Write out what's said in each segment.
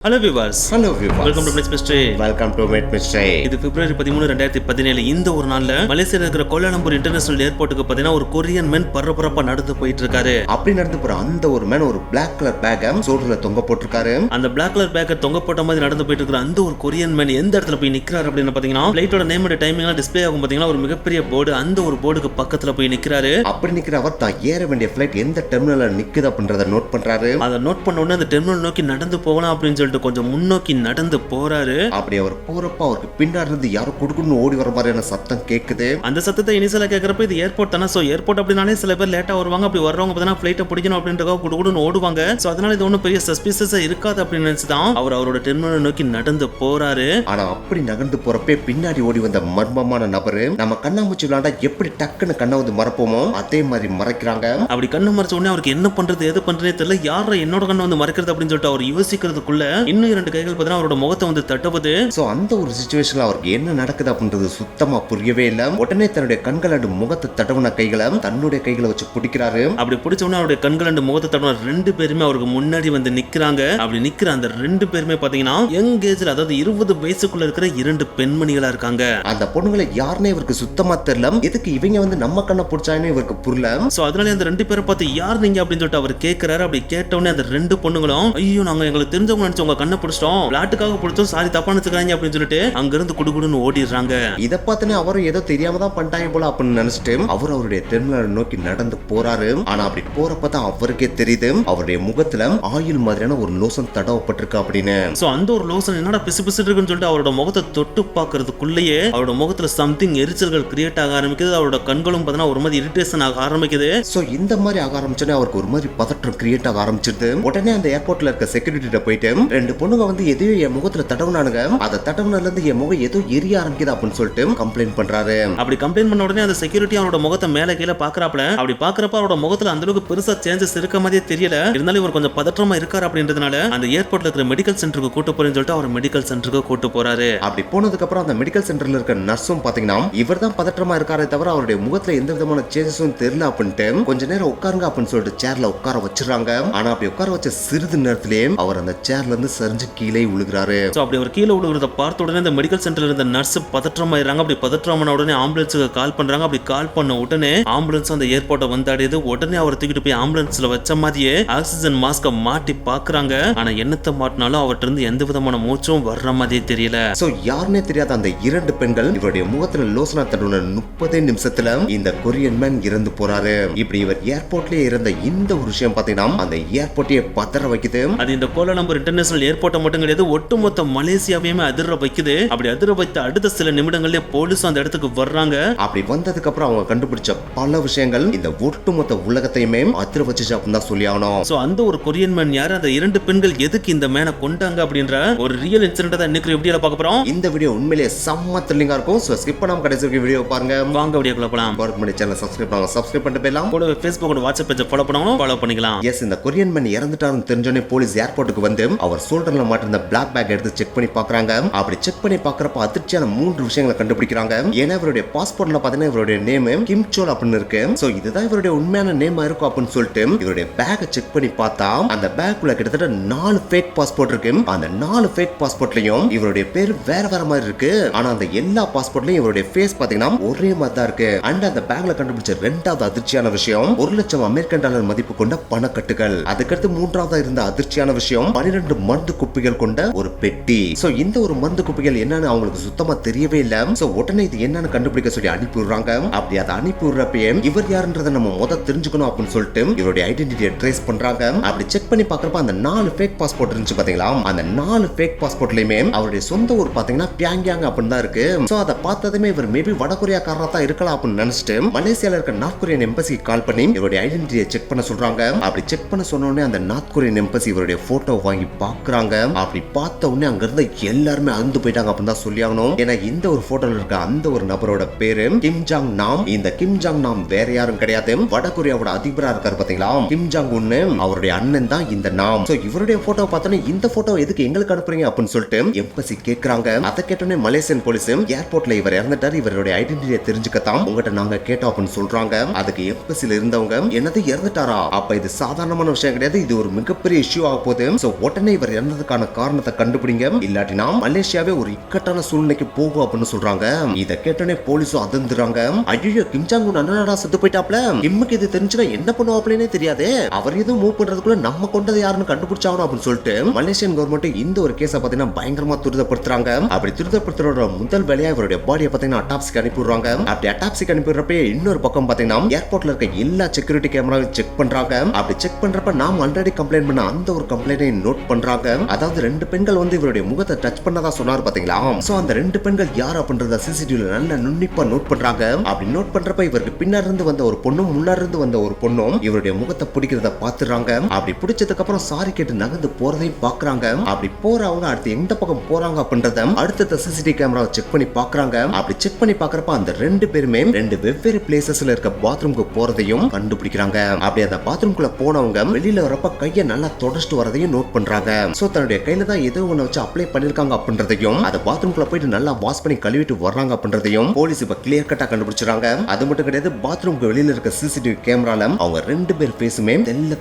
Hello viewers. Welcome to Mystery Mystery. Welcome to Mystery. இது பிப்ரவரி 13, 2017 இந்த ஒரு நாள்ல மலேசியால இருக்கிற கோலாலம்பூர் இன்டர்நேஷனல் ஏர்போர்ட்டுக்கு பாத்தீங்கன்னா ஒரு கொரியன் மேன் பரபரப்பா நடந்து போயிட்டு இருக்காரு. அப்படி நடந்து போற அந்த ஒரு மேன் ஒரு Black கலர் பேக்க சோல்டர்ல தொங்க போட்டுருக்காரு. அந்த Black கலர் பேக்க தொங்க போட்ட மாதிரி நடந்து போயிட்டு இருக்கிற அந்த ஒரு கொரியன் மேன் எந்த இடத்துல போய் நிக்கிறாரு அப்படின்னு பாத்தீங்கன்னா ஃளைட்டோட நேம் அண்ட் டைமிங் எல்லாம் டிஸ்ப்ளே ஆகும் பாத்தீங்கன்னா ஒரு மிகப்பெரிய போர்டு அந்த ஒரு போர்டுக்கு பக்கத்துல போய் நிக்கிறாரு. அப்படி நிக்கிற அவர் தான் ஏற வேண்டிய ஃளைட் எந்த டெர்மினல்ல நிக்குது அப்படின்றத நோட் பண்றாரு. அதை நோட் பண்ண உடனே அந்த டெர்மினல் நோக்கி நடந்து போகலாம் அப்படின்னு சொல்லிட்டு கொஞ்சம் முன்னோக்கி நடந்து போறாரு. அப்படி அவர் போறப்ப அவருக்கு பின்னாடி இருந்து யாரோ குடுக்குன்னு ஓடி வர மாதிரியான சத்தம் கேக்குது. அந்த சத்தத்தை இனிஷியலா கேக்குறப்ப இது ஏர்போர்ட் தானே, சோ ஏர்போர்ட் அப்படினாலே சில பேர் லேட்டா வருவாங்க, அப்படி வர்றவங்க பார்த்தா ஃளைட்டை பிடிக்கணும் அப்படின்றதுக்காக குடுக்குன்னு ஓடுவாங்க. சோ அதனால இது ஒன்றும் பெரிய சஸ்பிஷியஸா இருக்காது அப்படின்னு நினைச்சுதான் அவரோட டெர்மினல் நோக்கி நடந்து போறாரு. ஆனா அப்படி நகர்ந்து போறப்பே பின்னாடி ஓடி வந்த மர்மமான நபரு நம்ம கண்ணாமூச்சி விளையாண்டா எப்படி டக்குன்னு கண்ணை வந்து மறைப்போமோ அதே மாதிரி மறைக்கிறாங்க. அப்படி கண்ணை மறைச்ச உடனே அவருக்கு என்ன பண்றது எது பண்றதே தெரியல. யார என்னோட கண்ணை வந்து மறைக்கிறது அப்படின்னு சொல்லிட்டு அவர் யோசிக்கிறதுக்குள்ள இன்னும் 2 கைகள் அவரோட முகத்தை வந்து தட்டுவது. சோ அந்த ஒரு சிச்சுவேஷன்ல அவருக்கு என்ன நடக்குது அப்படின்றது சுத்தமா புரியவே இல்ல. உடனே தன்னுடைய கண்கள் அண்டு முகத்தை தடவுன கைகளை தன்னுடைய கைகளை வச்சு பிடிக்கிறாரு. அப்படி பிடிச்ச உடனே அவருடைய கண்கள் அண்டு முகத்தை தடவுன 2 பேருமே அவருக்கு முன்னாடி வந்து நிக்கிறாங்க. அப்படி நிக்கிற அந்த 2 பேருமே பாத்தீங்கன்னா யங் ஏஜ்ல, அதாவது 20 வயசுக்குள்ள இருக்கிற 2 பெண்மணிகளா இருக்காங்க. அந்த பொண்ணுங்களை யாருன்னே இவருக்கு சுத்தமா தெரியல. எதுக்கு இவங்க வந்து நம்ம கண்ணை பிடிச்சாங்கன்னு இவருக்கு புரியல. சோ அதனால அந்த 2 பேரை பார்த்து யார் நீங்க அப்படின்னு சொல்லிட்டு அவர் கேட்கிறாரு. அப்படி கேட்ட உடனே அந்த 2 பொண்ணுங்களும் ஐயோ நாங்க எங்களுக்கு தெரிஞ்சவங்க நினைச்சு உங்க கண்ணை பிடிச்சிட்டோம், விளையாட்டுக்காக பிடிச்சோம், சாரி தப்பா நினைச்சுக்கிறாங்க அப்படின்னு சொல்லிட்டு அங்க இருந்து குடுகுடுன்னு ஓடிடுறாங்க. இத பார்த்தனே அவரும் ஏதோ தெரியாம தான் பண்ணிட்டாங்க போல அப்படின்னு நினைச்சிட்டு அவர் அவருடைய டெர்மினல் நோக்கி நடந்து போறாரு. ஆனா அப்படி போறப்பதான் அவருக்கே தெரியுது அவருடைய முகத்துல ஆயில் மாதிரியான ஒரு லோஷன் தடவப்பட்டிருக்கு அப்படின்னு. சோ அந்த ஒரு லோஷன் என்னடா பிசு பிசு இருக்குன்னு சொல்லிட்டு அவரோட முகத்தை தொட்டு பாக்குறதுக்குள்ளேயே அவரோட முகத்துல சம்திங் எரிச்சல்கள் கிரியேட் ஆக ஆரம்பிக்குது. அவரோட கண்களும் பார்த்தா ஒரு மாதிரி இரிட்டேஷன் ஆக ஆரம்பிக்குது. சோ இந்த மாதிரி ஆக ஆரம்பிச்சோன்னே அவருக்கு ஒரு மாதிரி பதற்றம் கிரியேட் ஆக ஆரம்பிச்சிருது. உடனே அந்த ஏர்போர்ட்ல இருக்க செக்யூரிட்டிட்ட போயிட்டு 2 பொண்ணுங்க வந்து எதையோ என் முகத்துல தடவுனானுங்க, அதை தடவுனதுல இருந்து என் முகம் ஏதோ எரிய ஆரம்பிக்குது அப்படின்னு சொல்லிட்டு கம்ப்ளைண்ட் பண்றாரு. அப்படி கம்ப்ளைண்ட் பண்ண உடனே அந்த செக்யூரிட்டி அவரோட முகத்தை மேல கீழே பாக்குறாப்ல. அப்படி பாக்குறப்ப அவரோட முகத்துல அந்த அளவுக்கு பெருசா சேஞ்சஸ் இருக்க மாதிரியே தெரியல. இருந்தாலும் இவர் கொஞ்சம் பதற்றமா இருக்காரு அப்படின்றதுனால அந்த ஏர்போர்ட்ல இருக்கிற மெடிக்கல் சென்டருக்கு கூட்டு போறேன்னு சொல்லிட்டு அவர் மெடிக்கல் சென்டருக்கு கூட்டு போறாரு. அப்படி போனதுக்கு அப்புறம் அந்த மெடிக்கல் சென்டர்ல இருக்க நர்ஸும் பாத்தீங்கன்னா இவர் தான் பதற்றமா இருக்காரே தவிர அவருடைய முகத்துல எந்த விதமான சேஞ்சஸும் தெரியல அப்படின்ட்டு கொஞ்ச நேரம் உட்காருங்க அப்படின்னு சொல்லிட்டு சேர்ல உட்கார வச்சிடறாங்க. ஆனா அப்படி உட்கார வச்ச சிறிது நேரத்திலேயே அவர் அந்த சேர்ல இருந்து சரிஞ்சு கீழே விழுகிறாரு. அப்படி அவர் கீழே விழுகிறத பார்த்த உடனே இந்த மெடிக்கல் சென்டர்ல இருந்த நர்ஸ் பதற்றமாயிடுறாங்க. அப்படி பதற்றமான உடனே ஆம்புலன்ஸுக்கு கால் பண்றாங்க. அப்படி கால் பண்ண உடனே ஆம்புலன்ஸ் அந்த ஏர்போர்ட்டை வந்தாடியது. உடனே அவர் தூக்கிட்டு போய் ஆம்புலன்ஸ்ல வச்ச மாதிரியே ஆக்சிஜன் மாஸ்க மாட்டி பாக்குறாங்க. ஆனா என்னத்தை மாட்டினாலும் அவர்கிட்ட இருந்து எந்த விதமான மூச்சும் வர்ற மாதிரியே தெரியல. சோ யாருன்னே தெரியாத அந்த 2 பெண்கள் இவருடைய முகத்துல லோசனா தடவுன 30 நிமிஷத்துல இந்த கொரியன் மேன் இறந்து போறாரு. இப்படி இவர் ஏர்போர்ட்லயே இருந்த இந்த ஒரு விஷயம் பாத்தீங்கன்னா அந்த ஏர்போர்ட்டையே பதற வைக்குது. அது இந்த கோலாலம்பூர் இன்டர்நேஷனல் ஏர்போர்ட்டை மட்டும் கிடையாது, ஒட்டுமொத்த மலேசியாவையுமே அதிர வைக்குது. அப்படி அதிர வைத்த அடுத்த சில நிமிடங்கள்லயே போலீஸ் அந்த இடத்துக்கு வர்றாங்க. அப்படி வந்ததுக்கு அப்புறம் அவங்க கண்டுபிடிச்ச பல விஷயங்கள் இந்த ஒட்டுமொத்த உலகத்தையுமே அதிர வச்சுச்சு அப்படின்னு தான் சொல்லி ஆகணும். சோ அந்த ஒரு கொரியன் மேன் யாரு, அந்த 2 பெண்கள் எதுக்கு இந்த மேனை கொண்டாங்க அப்படின்ற ஒரு ரியல் இன்சிடென்ட் தான் இன்னைக்கு வீடியோல பார்க்க போறோம். இந்த வீடியோ உண்மையிலேயே செம்ம த்ரில்லிங்கா இருக்கும். சோ ஸ்கிப் பண்ணாம கடைசி வரைக்கும் வீடியோ பாருங்க. வாங்க வீடியோக்குள்ள போலாம். பார்க்க சேனலை சப்ஸ்கிரைப் பண்ணுங்க, சப்ஸ்கிரைப் பண்ணிட்டு போயிடலாம். கூட Facebook ஓட வாட்ஸ்அப் பேஜை ஃபாலோ பண்ணனும், ஃபாலோ பண்ணிக்கலாம். எஸ், இந்த கொரியன் மேன் இறந்துட்டாருன்னு தெரிஞ்சோனே போலீஸ் ஏர்போர்ட்டுக்கு வந்து அவர் ஷோல்டர்ல மாட்டிருந்த பிளாக் பேக் எடுத்து செக் பண்ணி பார்க்கறாங்க. அப்படி செக் பண்ணி பார்க்கறப்ப அதிர்ச்சியான 3 விஷயங்களை கண்டுபிடிக்கிறாங்க. ஏன்னா இவருடைய பாஸ்போர்ட்ல பாத்தீங்கன்னா இவருடைய நேம் கிம் சோல் அப்படின்னு இருக்கு. சோ இதுதான் இவருடைய உண்மையான நேமா இருக்கும் அப்படின்னு சொல்லிட்டு இவருடைய பேக்கை செக் பண்ணி பார்த்தா அந்த பேக்குள்ள கிட்டத்தட்ட 4 ஃபேக் பாஸ்போர்ட் இருக்கு. அந்த 4 ஃபேக் பாஸ்போர்ட்லயும் இவருடைய பேர் வேற வேற மாதிரி இருக்கு. ஆனா அந்த எல்லா பாஸ்போர்ட்லயும் இவருடைய ஃபேஸ் பாத்தீங்கன்னா ஒரே மாதிரி தான் இருக்கு. அண்ட் அந்த பேக்ல கண்டுபிடிச்ச 2வது அதிர்ச்சியான விஷயம் $1,00,000 மதிப்பு கொண்ட பணக்கட்டுகள். அதுக்கடுத்து 3வது இருந்த அதிர்ச்சியான விஷயம் 12 மருந்து குப்பிகள் கொண்ட ஒரு பெட்டி. சோ இந்த ஒரு மருந்து குப்பிகள் என்னன்னு அவங்களுக்கு சுத்தமா தெரியவே இல்ல. சோ உடனே இது என்னன்னு கண்டுபிடிக்க சொல்லி அனுப்பி விடுறாங்க. அப்படி அதை அனுப்பி விடுறப்பயே இவர் யாருன்றதை நம்ம முதல்ல தெரிஞ்சுக்கணும் அப்படின்னு சொல்லிட்டு இவருடைய ஐடென்டிட்டியை ட்ரேஸ் பண்றாங்க. அப்படி செக் பண்ணி பார்க்கறப்ப அந்த 4 ஃபேக் பாஸ்போர்ட் இருந்துச்சு பாத்தீங்களா, அந்த 4 ஃபேக் பாஸ்போர்ட்லயுமே அவருடைய சொந்த ஊர் பாத்தீங்கன்னா பியாங்யாங் அப்படின்னு தான் இருக்கு. சோ அதை பார்த்ததுமே இவர் மேபி வடகொரியாக்காரரா தான் இருக்கலாம் அப்படின்னு நினைச்சிட்டு மலேசியால இருக்க நார்த் கொரியன் எம்பசிக்கு கால் பண்ணி இவருடைய ஐடென்டிட்டியை செக் பண்ண சொல்றாங்க. அப்படி செக் பண்ண சொன்ன உடனே அந்த நார்த் கொரியன் எம்பசி இவருடைய போட்டோ வாங்கி பாக்குறாங்க. அப்படி பார்த்த உடனே அங்க இருந்த எல்லாருமே அந்து போயிட்டாங்க அப்படின்னு தான் சொல்லி ஆகணும். ஏன்னா இந்த ஒரு போட்டோல இருக்க அந்த ஒரு நபரோட பேரு கிம் ஜாங் நாம். இந்த கிம் ஜாங் நாம் வேற யாரும் கிடையாது, வடகொரியாவோட அதிபரா இருக்காரு பாத்தீங்களா கிம் ஜாங் உன், அவருடைய அண்ணன் தான் இந்த நாம். சோ இவருடைய போட்டோ பார்த்தோன்னே இந்த போட்டோ எதுக்கு எங்களுக்கு அனுப்புறீங்க அப்படின்னு சொல்லிட்டு எம்பசி கேக்குறாங்க. அதை கேட்டோன்னே மலேசியன் போலீஸ் ஏர்போர்ட்ல இவர் இறந்துட்டாரு, இவருடைய ஐடென்டிட்டியை தெரிஞ்சுக்கத்தான் உங்ககிட்ட நாங்க கேட்டோம் அப்படின்னு சொல்றாங்க. அதுக்கு எம்பசில இருந்தவங்க என்னது இறந்துட்டாரா, அப்ப இது சாதாரணமான விஷயம் கிடையாது, இது ஒரு மிகப்பெரிய இஷ்யூ ஆக போகுது. சோ உடனே இவர் ஒருத்தர் இறந்ததுக்கான காரணத்தை கண்டுபிடிங்க, இல்லாட்டினா மலேசியாவே ஒரு இக்கட்டான சூழ்நிலைக்கு போகும் அப்படின்னு சொல்றாங்க. இத கேட்டோனே போலீஸும் அதிர்ந்துறாங்க. ஐயோ, கிம் ஜாங் உன் அண்ணனடா செத்து போயிட்டாப்ல, கிம்முக்கு இது தெரிஞ்சுனா என்ன பண்ணுவாப்லனே தெரியாதே, அவர் எதுவும் மூவ் பண்றதுக்குள்ள நம்ம கொண்டது யாருன்னு கண்டுபிடிச்சாகணும் அப்படின்னு சொல்லிட்டு மலேசியன் கவர்மெண்ட் இந்த ஒரு கேஸை பாத்தீங்கன்னா பயங்கரமா துரிதப்படுத்துறாங்க. அப்படி துரிதப்படுத்துற முதல் வேலையா இவருடைய பாடியை பாத்தீங்கன்னா அட்டாப்சிக்கு அனுப்பிடுறாங்க. அப்படி அட்டாப்சிக்கு அனுப்பிடுறப்ப இன்னொரு பக்கம் பாத்தீங்கன்னா ஏர்போர்ட்ல இருக்க எல்லா செக்யூரிட்டி கேமராவையும் செக் பண்றாங்க. அப்படி செக் பண்றப்ப நாம் ஆல்ரெடி கம்ப்ளைண்ட் பண்ண அந்த ஒரு கம்ப்ளைண்டை நோட் பண்றாங்க. அதாவது 2 பெண்கள் வந்து இவருடைய முகத்தை டச் பண்ணதா சொன்னார் பாத்தீங்களா. சோ அந்த 2 பெண்கள் யார் அப்படின்றத சிசிடிவில நல்ல நுண்ணிப்பா நோட் பண்றாங்க. அப்படி நோட் பண்றப்ப இவருக்கு பின்னாடி இருந்து வந்த ஒரு பொண்ணும் முன்னாடி இருந்து வந்த ஒரு பொண்ணும் இவருடைய முகத்தை பிடிக்கிறத பாத்துறாங்க. அப்படி பிடிச்சதுக்கு அப்புறம் சாரி கேட்டு நகர்ந்து போறதையும் பாக்குறாங்க. அப்படி போறவங்க அடுத்து எந்த பக்கம் போறாங்க அப்படின்றத அடுத்த சிசிடிவி கேமராவை செக் பண்ணி பாக்குறாங்க. அப்படி செக் பண்ணி பாக்குறப்ப அந்த 2 பேருமே 2 வெவ்வேறு பிளேசஸ்ல இருக்க பாத்ரூமுக்கு போறதையும் கண்டுபிடிக்கிறாங்க. அப்படி அந்த பாத்ரூம்குள்ள போனவங்க வெளியில வரப்ப கையை நல்லா தொடச்சிட்டு வரதையும் நோட் பண்றாங்க. சோ தன்னுடைய கையில தான் ஏதோ ஒண்ணு வச்சு அப்ளை பண்ணிருக்காங்க அப்படின்றதையும் அந்த பாத்ரூம்குள்ள போயிட்டு நல்லா வாஷ் பண்ணி கழுவிட்டு வர்றாங்க அப்படின்றதையும் போலீஸ் இப்ப கிளியர் கட்டா கண்டுபிடிச்சாங்க. அது மட்டும் கிடையாது, பாத்ரூம்க்கு வெளியில இருக்க சிசிடிவி கேமரால அவங்க 2 பேர் ஃபேஸுமே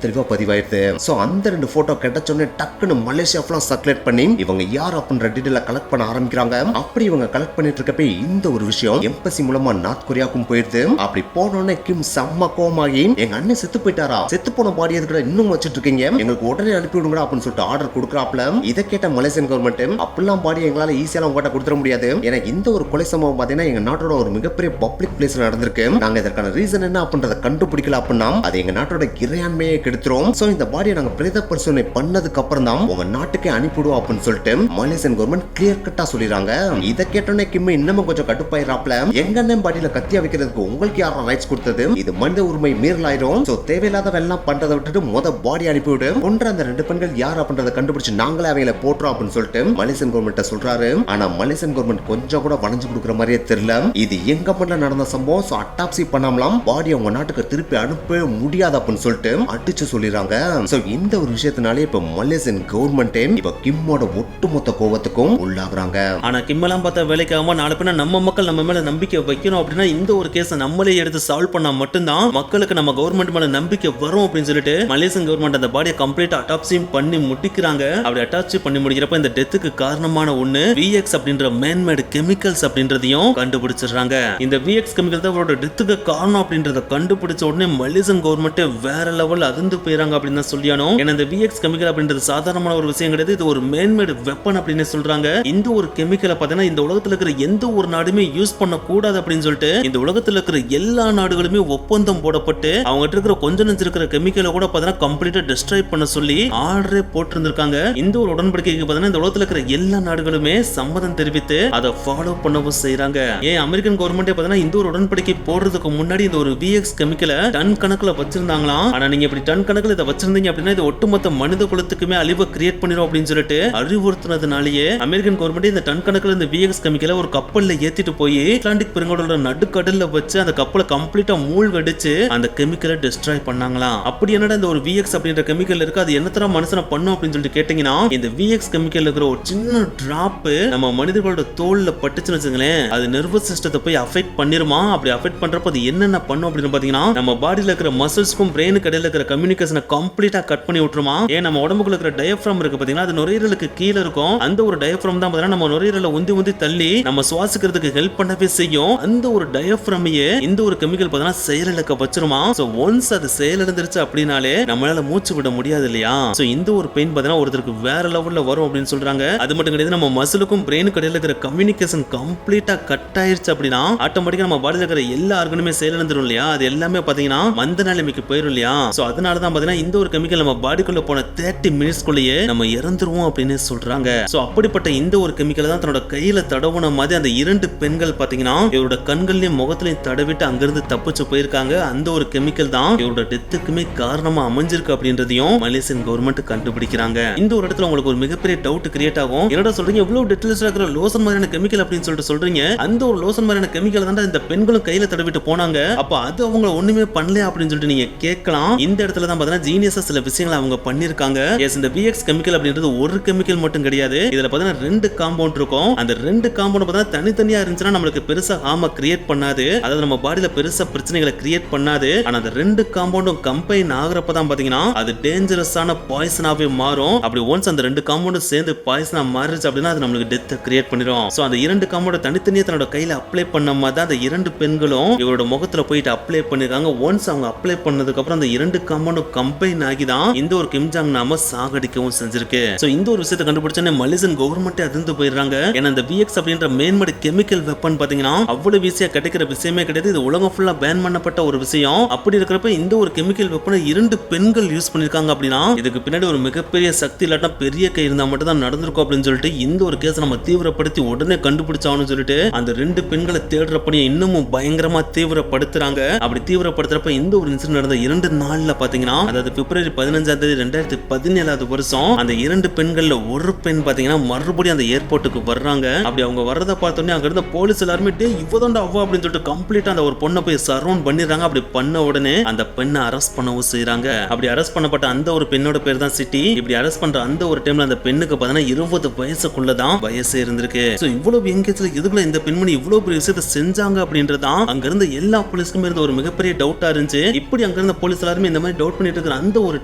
தெளிவா பதிவாயிருது. சோ அந்த 2 போட்டோ கிடைச்சோடனே டக்குன்னு மலேசியா ஃபுல்லா சர்க்குலேட் பண்ணி இவங்க யார் அப்படின்ற டீடைல கலெக்ட் பண்ண ஆரம்பிக்கிறாங்க. அப்படி இவங்க கலெக்ட் பண்ணிட்டு இருக்கப்ப இந்த ஒரு விஷயம் எம்பசி மூலமா நார்த் கொரியாவுக்கும் போயிருது. அப்படி போனோடனே கிம் செம்ம கோமாகி, எங்க அண்ணன் செத்து போயிட்டாரா, செத்து போன பாடி எதுக்கு இன்னும் வச்சிட்டு இருக்கீங்க, எங்களுக்கு உடனே அனுப்பி விடுங்க அப்படின்னு சொல்லிட்டு ஆர்டர் கொடுக்குறாப்ல. இதை கேட்ட மலேசியன் கவர்மெண்ட் அப்படிலாம் பாடி எங்களால ஈஸியா உங்ககிட்ட கொடுத்துட முடியாது, ஏன்னா இந்த ஒரு கொலை சம்பவம் பாத்தீங்கன்னா எங்க நாட்டோட ஒரு மிகப்பெரிய பப்ளிக் பிளேஸ்ல நடந்திருக்கு, நாங்க இதற்கான ரீசன் என்ன அப்படின்றத கண்டுபிடிக்கல அப்படின்னா அது எங்க நாட்டோட இறையாண்மையை கெடுத்துரும். சோ இந்த பாடியை நாங்க பிரேத பரிசோதனை பண்ணதுக்கு அப்புறம் தான் உங்க நாட்டுக்கே அனுப்பிடுவோம் அப்படின்னு சொல்லிட்டு மலேசியன் கவர்மெண்ட் கிளியர் கட்டா சொல்லிடுறாங்க. இதை கேட்டோன்னே கிம் இன்னமும் கொஞ்சம் கடுப்பாயிராப்ல, எங்க அண்ணன் பாடியில கத்தியா வைக்கிறதுக்கு உங்களுக்கு யாரும் ரைட்ஸ் கொடுத்தது, இது மனித உரிமை மீறலாயிரும், சோ தேவையில்லாத வெள்ளம் பண்றதை விட்டுட்டு முத பாடி அனுப்பிவிடு, கொன்ற அந்த 2 பெண்கள் யார் அப்படின்றத கண்டுபிடிச்சு நாங்களே அவங்களை போட்டுறோம் அப்படின்னு சொல்லிட்டு மலேசியன் கவர்மெண்ட் சொல்றாரு. ஆனா மலேசியன் கவர்மெண்ட் கொஞ்சம் கூட வளைஞ்சு கொடுக்குற மாதிரியே தெரியல. இது எங்க மண்ணில நடந்த சம்பவம், சோ அட்டாப்சி பண்ணாமலாம் பாடி அவங்க நாட்டுக்கு திருப்பி அனுப்பவே முடியாது அப்படின்னு சொல்லிட்டு அடிச்சு சொல்லிடுறாங்க. சோ இந்த ஒரு விஷயத்தினாலே இப்ப மலேசியன் கவர்மெண்ட் இப்ப கிம்மோட ஒட்டுமொத்த கோவத்துக்கும் உள்ளாகுறாங்க. ஆனா கிம்மெல்லாம் பார்த்தா வேலைக்காம நாலு பேர் நம்ம மக்கள் நம்ம மேல நம்பிக்கை வைக்கணும் அப்படின்னா இந்த ஒரு கேஸை நம்மளே எடுத்து சால்வ் பண்ணா மட்டும்தான் மக்களுக்கு நம்ம கவர்மெண்ட் மேல நம்பிக்கை வரும் அப்படின்னு சொல்லிட்டு மலேசியன் கவர்மெண்ட் அந்த பாடியை கம்ப்ளீட்டா அட்டாப்சி பண்ணி முடிக்கிறாங்க. அப்படி அட்டாப்சி பண்ணி முடிக்கிறப்ப இந்த டெத்துக்கு காரணமான ஒண்ணு VX அப்படின்ற மேன்மேட் கெமிக்கல்ஸ் அப்படின்றதையும் கண்டுபிடிச்சிடுறாங்க. இந்த VX கெமிக்கல் தான் அவரோட டெத்துக்கு காரணம் அப்படின்றத கண்டுபிடிச்ச உடனே மலேசியன் கவர்மெண்ட் வேற லெவல் அதிர்ந்து போயிறாங்க அப்படின்னு தான் சொல்லியானோம். ஏன்னா இந்த VX கெமிக்கல் அப்படின்றது சாதாரணமான ஒரு விஷயம் கிடையாது, இது ஒரு மேன்மேட் வெப்பன் அப்படின்னு சொல்றாங்க. இந்த ஒரு கெமிக்கலை பார்த்தீங்கன்னா இந்த உலகத்துல இருக்கிற எந்த ஒரு நாடுமே யூஸ் பண்ண கூடாது அப்படின்னு சொல்லிட்டு இந்த உலகத்துல இருக்கிற எல்லா நாடுகளுமே ஒப்பந்தம் போடப்பட்டு அவங்க இருக்கிற கொஞ்சம் நெஞ்சு இருக்கிற கெமிக்கலை கூட பார்த்தீங்கன்னா கம்ப்ளீட்டா டெஸ்ட்ராய் பண்ண சொல்லி ஆர்டரே போட்டிருந்திருக்காங்க. இந்த ஒரு உடன்படிக்கைக்கு பார்த்தீங்கன்னா இந்த உலகத்துல இருக்கிற எல்லா நாடுகளுமே சம்மதம் தெரிவித்து அதை ஃபாலோ பண்ணவும் செய்யறாங்க. ஏன் அமெரிக்கன் கவர்மெண்டே பார்த்தீங்கன்னா இந்த ஒரு உடன்படிக்கை போடுறதுக்கு முன்னாடி இந்த ஒரு VX கெமிக்கலை டன் கணக்குல வச்சிருந்தாங்களாம். ஆனா நீங்க இப்படி டன் கணக்குல இதை வச்சிருந்தீங்க அப்படின்னா இது ஒட்டுமொத்த மனித குலத்துக்குமே அழிவை கிரியேட் பண்ணிரும் அப்படின்னு சொல்லிட்டு அறிவுறுத்தினதுனாலேயே அமெரிக்கன் கவர்மெண்ட் இந்த டன் கணக்குல இந்த VX கெமிக்கலை ஒரு கப்பல்ல ஏத்திட்டு போய் அட்லாண்டிக் பெருங்கடலோட நடுக்கடல்ல வச்சு அந்த கப்பலை கம்ப்ளீட்டா மூழ்கடிச்சு அந்த கெமிக்கலை டெஸ்ட்ராய் பண்ணாங்களாம். அப்படி என்னடா இந்த ஒரு VX அப்படின்ற கெமிக்கல் இருக்கு, அது என்ன தர மனுஷனை பண்ணும் அப்படின்னு சொல்லிட்டு கேட்டீங்கன்னா இந்த VX கெமிக்கல் இருக்கிற ஒரு சின்ன டிராப் நம்ம மனிதர்களோட தோல்ல பட்டுச்சுன்னு வச்சுங்களேன், அது நர்வஸ் சிஸ்டத்தை போய் அஃபெக்ட் பண்ணிருமா. அப்படி அஃபெக்ட் பண்றப்ப அது என்னென்ன பண்ணும் அப்படின்னு பாத்தீங்கன்னா நம்ம பாடியில இருக்கிற மசில்ஸ்க்கும் பிரெயினுக்கு இடையில இருக்கிற கம்யூனிகேஷனை கம்ப்ளீட்டா கட் பண்ணி விட்டுருமா. ஏன் நம்ம உடம்புக்குள்ள இருக்கிற டயப்ராம் இருக்கு பாத்தீங்கன்னா, அது நுரையீரலுக்கு கீழே இருக்கும். அந்த ஒரு டயப்ராம் தான் பாத்தீங்கன்னா நம்ம நுரையீரலை உந்தி உந்தி தள்ளி நம்ம சுவாசிக்கிறதுக்கு ஹெல்ப் பண்ணவே செய்யும். அந்த ஒரு டயப்ராமையே இந்த ஒரு கெமிக்கல் பாத்தீங்கன்னா செயலிழக்க வச்சிருமா. சோ ஒன்ஸ் அது செயலிழந்துருச்சு அப்படினாலே நம்மளால மூச்சு விட முடியாது இல்லையா. சோ இந்த ஒரு பெயின் பாத்தீங்கன்னா ஒருத்தருக்கு வேற லெவல்ல வரும் அப்படின்னு சொல்றாங்க. அது மட்டும் கிடையாது, நம்ம மசிலுக்கும் பிரெயினுக்கு இடையில இருக்கிற கம்யூனிகேஷன் கம்ப்ளீட்டா கட் ஆயிருச்சு அப்படின்னா ஆட்டோமேட்டிக்கா நம்ம பாடியில இருக்கிற எல்லா ஆர்கனுமே செயலிழந்துரும் இல்லையா. அது எல்லாமே பாத்தீங்கன்னா மந்த நிலைமைக்கு போயிரும் இல்லையா. சோ அதனாலதான் பாத்தீங்கன்னா இந்த ஒரு கெமிக்கல் நம்ம பாடிக்குள்ள போன 30 மினிட்ஸ்க்குள்ளேயே நம்ம இறந்துருவோம் அப்படின்னு சொல்றாங்க. சோ அப்படிப்பட்ட இந்த ஒரு கெமிக்கல் தான் தன்னோட கையில தடவுன மாதிரி அந்த 2 பெண்கள் பாத்தீங்கன்னா இவரோட கண்கள்லயும் முகத்திலையும் தடவிட்டு அங்கிருந்து தப்பிச்சு போயிருக்காங்க. அந்த ஒரு கெமிக்கல் தான் இவரோட டெத்துக்குமே காரணமா அமைஞ்சிருக்கு அப்படின்றதையும் மலேசியன் கவர்மெண்ட் கண்டுபிடிக்கிறாங்க. இந்த ஒரு இடத்துல உங்களுக்கு ஒரு மிகப்பெரிய டவுட் கிரியேட் ஆகும். என்னடா சொல்றீங்க, இவ்வளவு டெட்லெஸ்டா இருக்கிற லோஷன் மாதிரியான கெமிக்கல் அப்படின்னு சொல்லிட்டு சொல்றீங்க, அந்த ஒரு லோஷன் மாதிரியான கெமிக்கல் தான் இந்த பெண்களும் கையில தடவிட்டு போனாங்க, அப்ப அது அவங்க ஒண்ணுமே பண்ணல அப்படின்னு சொல்லிட்டு நீங்க கேட்கலாம். இந்த இடத்துல தான் பாத்தீங்கன்னா ஜீனியஸா சில விஷயங்களை அவங்க பண்ணிருக்காங்க. எஸ், இந்த VX கெமிக்கல் அப்படின்றது ஒரு கெமிக்கல் மட்டும் கிடையாது, இதுல பாத்தீங்கன்னா 2 காம்பவுண்ட் இருக்கும். அந்த 2 காம்பவுண்ட் பாத்தீங்கன்னா தனித்தனியா இருந்துச்சுன்னா நம்மளுக்கு பெருசா ஹார்ம கிரியேட் பண்ணாது, அதாவது நம்ம பாடியில பெருசா பிரச்சனைகளை கிரியேட் பண்ணாது. ஆனா அந்த 2 காம்பவுண்டும் கம்பைன் ஆகுறப்ப தான் பாத்தீங்கன்னா அது டேஞ்சரஸான பாய்சனாவே மாறும். அப்படி ஒன்ஸ் அந்த 2 காம்பவுண்டும் சேர்ந்து பாய்சனா மாறிச்சு அப்படின்னா அது நம்மளுக்கு டெத்தை கிரியேட் பண்ணிடும். சோ அந்த 2 காம்பவுண்ட் தனித்தனியா தன்னோட கையில அப்ளை பண்ணாம தான் அந்த 2 பெண்களும் இவரோட முகத்துல போயிட்டு அப்ளை பண்ணிருக்காங்க. ஒன்ஸ் அவங்க அப்ளை பண்ணதுக்கு அப்புறம் அந்த 2 காம்பவுண்டும் கம்பைன் ஆகி தான் இந்த ஒரு கிம் ஜாங் நாம சாகடிக்கவும் செஞ்சிருக்கு. சோ இந்த ஒரு விஷயத்தை கண்டுபிடிச்சனே மலேசியன் கவர்மெண்ட் அதிர்ந்து போயிடுறாங்க. ஏன்னா இந்த VX அப்படின்ற மேன்மேட் கெமிக்கல் வெப்பன் பாத்தீங்கன்னா அவ்வளவு ஈஸியா கிடைக்கிற விஷயமே கிடையாது. இது உலகம் ஃபுல்லா பேன் பண்ணப்பட்ட ஒரு விஷயம். அப்படி இருக்கிறப்ப இந்த ஒரு கெமிக்கல் வெப்பனை 2 பெண்கள் யூஸ் பண்ணிருக்காங்க அப்படின்னா இதுக்கு பின்னாடி ஒரு மிகப்பெரிய சக்தி இல்லாட்டா பெரிய கை இருந்தா மட்டும் தான் நடந்திருக்கும் அப்படின்னு சொல்லிட்டு இந்த ஒரு கேஸ் நம்ம தீவிரப்படுத்தி உடனே கண்டுபிடிச்சான்னு சொல்லிட்டு அந்த 2 பெண்களை தேடுற பணியை இன்னமும் பயங்கரமா தீவிரப்படுத்துறாங்க. அப்படி தீவிரப்படுத்துறப்ப இந்த ஒரு இன்சிடென்ட் நடந்த 2 நாள்ல பாத்தீங்கன்னா அதாவது பிப்ரவரி 15ஆம் தேதி 2017 வருஷம் அந்த 2 பெண்கள்ல ஒரு பெண் பாத்தீங்கன்னா மறுபடியும் அந்த ஏர்போர்ட்டுக்கு வர்றாங்க. அப்படி அவங்க வர்றத பார்த்தோன்னே அங்க இருந்த போலீஸ் எல்லாருமே இவதான்டா அவ்வா அப்படின்னு சொல்லிட்டு கம்ப்ளீட்டா அந்த ஒரு பொண்ணை போய் சரவுண்ட் பண்ணிடுறாங்க. அப்படி பண்ண உடனே அந்த பெண்ணை அரெஸ்ட் பண்ணவும் செய்யறாங்க. அப்படி அரெஸ்ட் பண்ணப்பட்ட அந்த ஒரு பெண்ணோட பேர் தான் சிட்டி. இப்படி அரெஸ்ட் பண்ற அந்த ஒரு டைம்ல அந்த பெண்ணுக்கு பாத்தீங்கன்னா 20 வயசுக்குள்ளதான் வயசு இருந்திருக்கு. சோ இவ்வளவு எங்கேஜ்ல எதுக்குள்ள இந்த பெண்மணி இவ்வளவு பெரிய விஷயத்தை செஞ்சாங்க அப்படின்றதான் அங்க இருந்த எல்லா போலீஸ்க்குமே இருந்த ஒரு மிகப்பெரிய டவுட்டா இருந்துச்சு. இப்படி அங்க இருந்த போலீஸ் எல்லாருமே இந்த மாதிரி டவுட் பண்ணிட்டு இருக்கிற அந்த ஒரு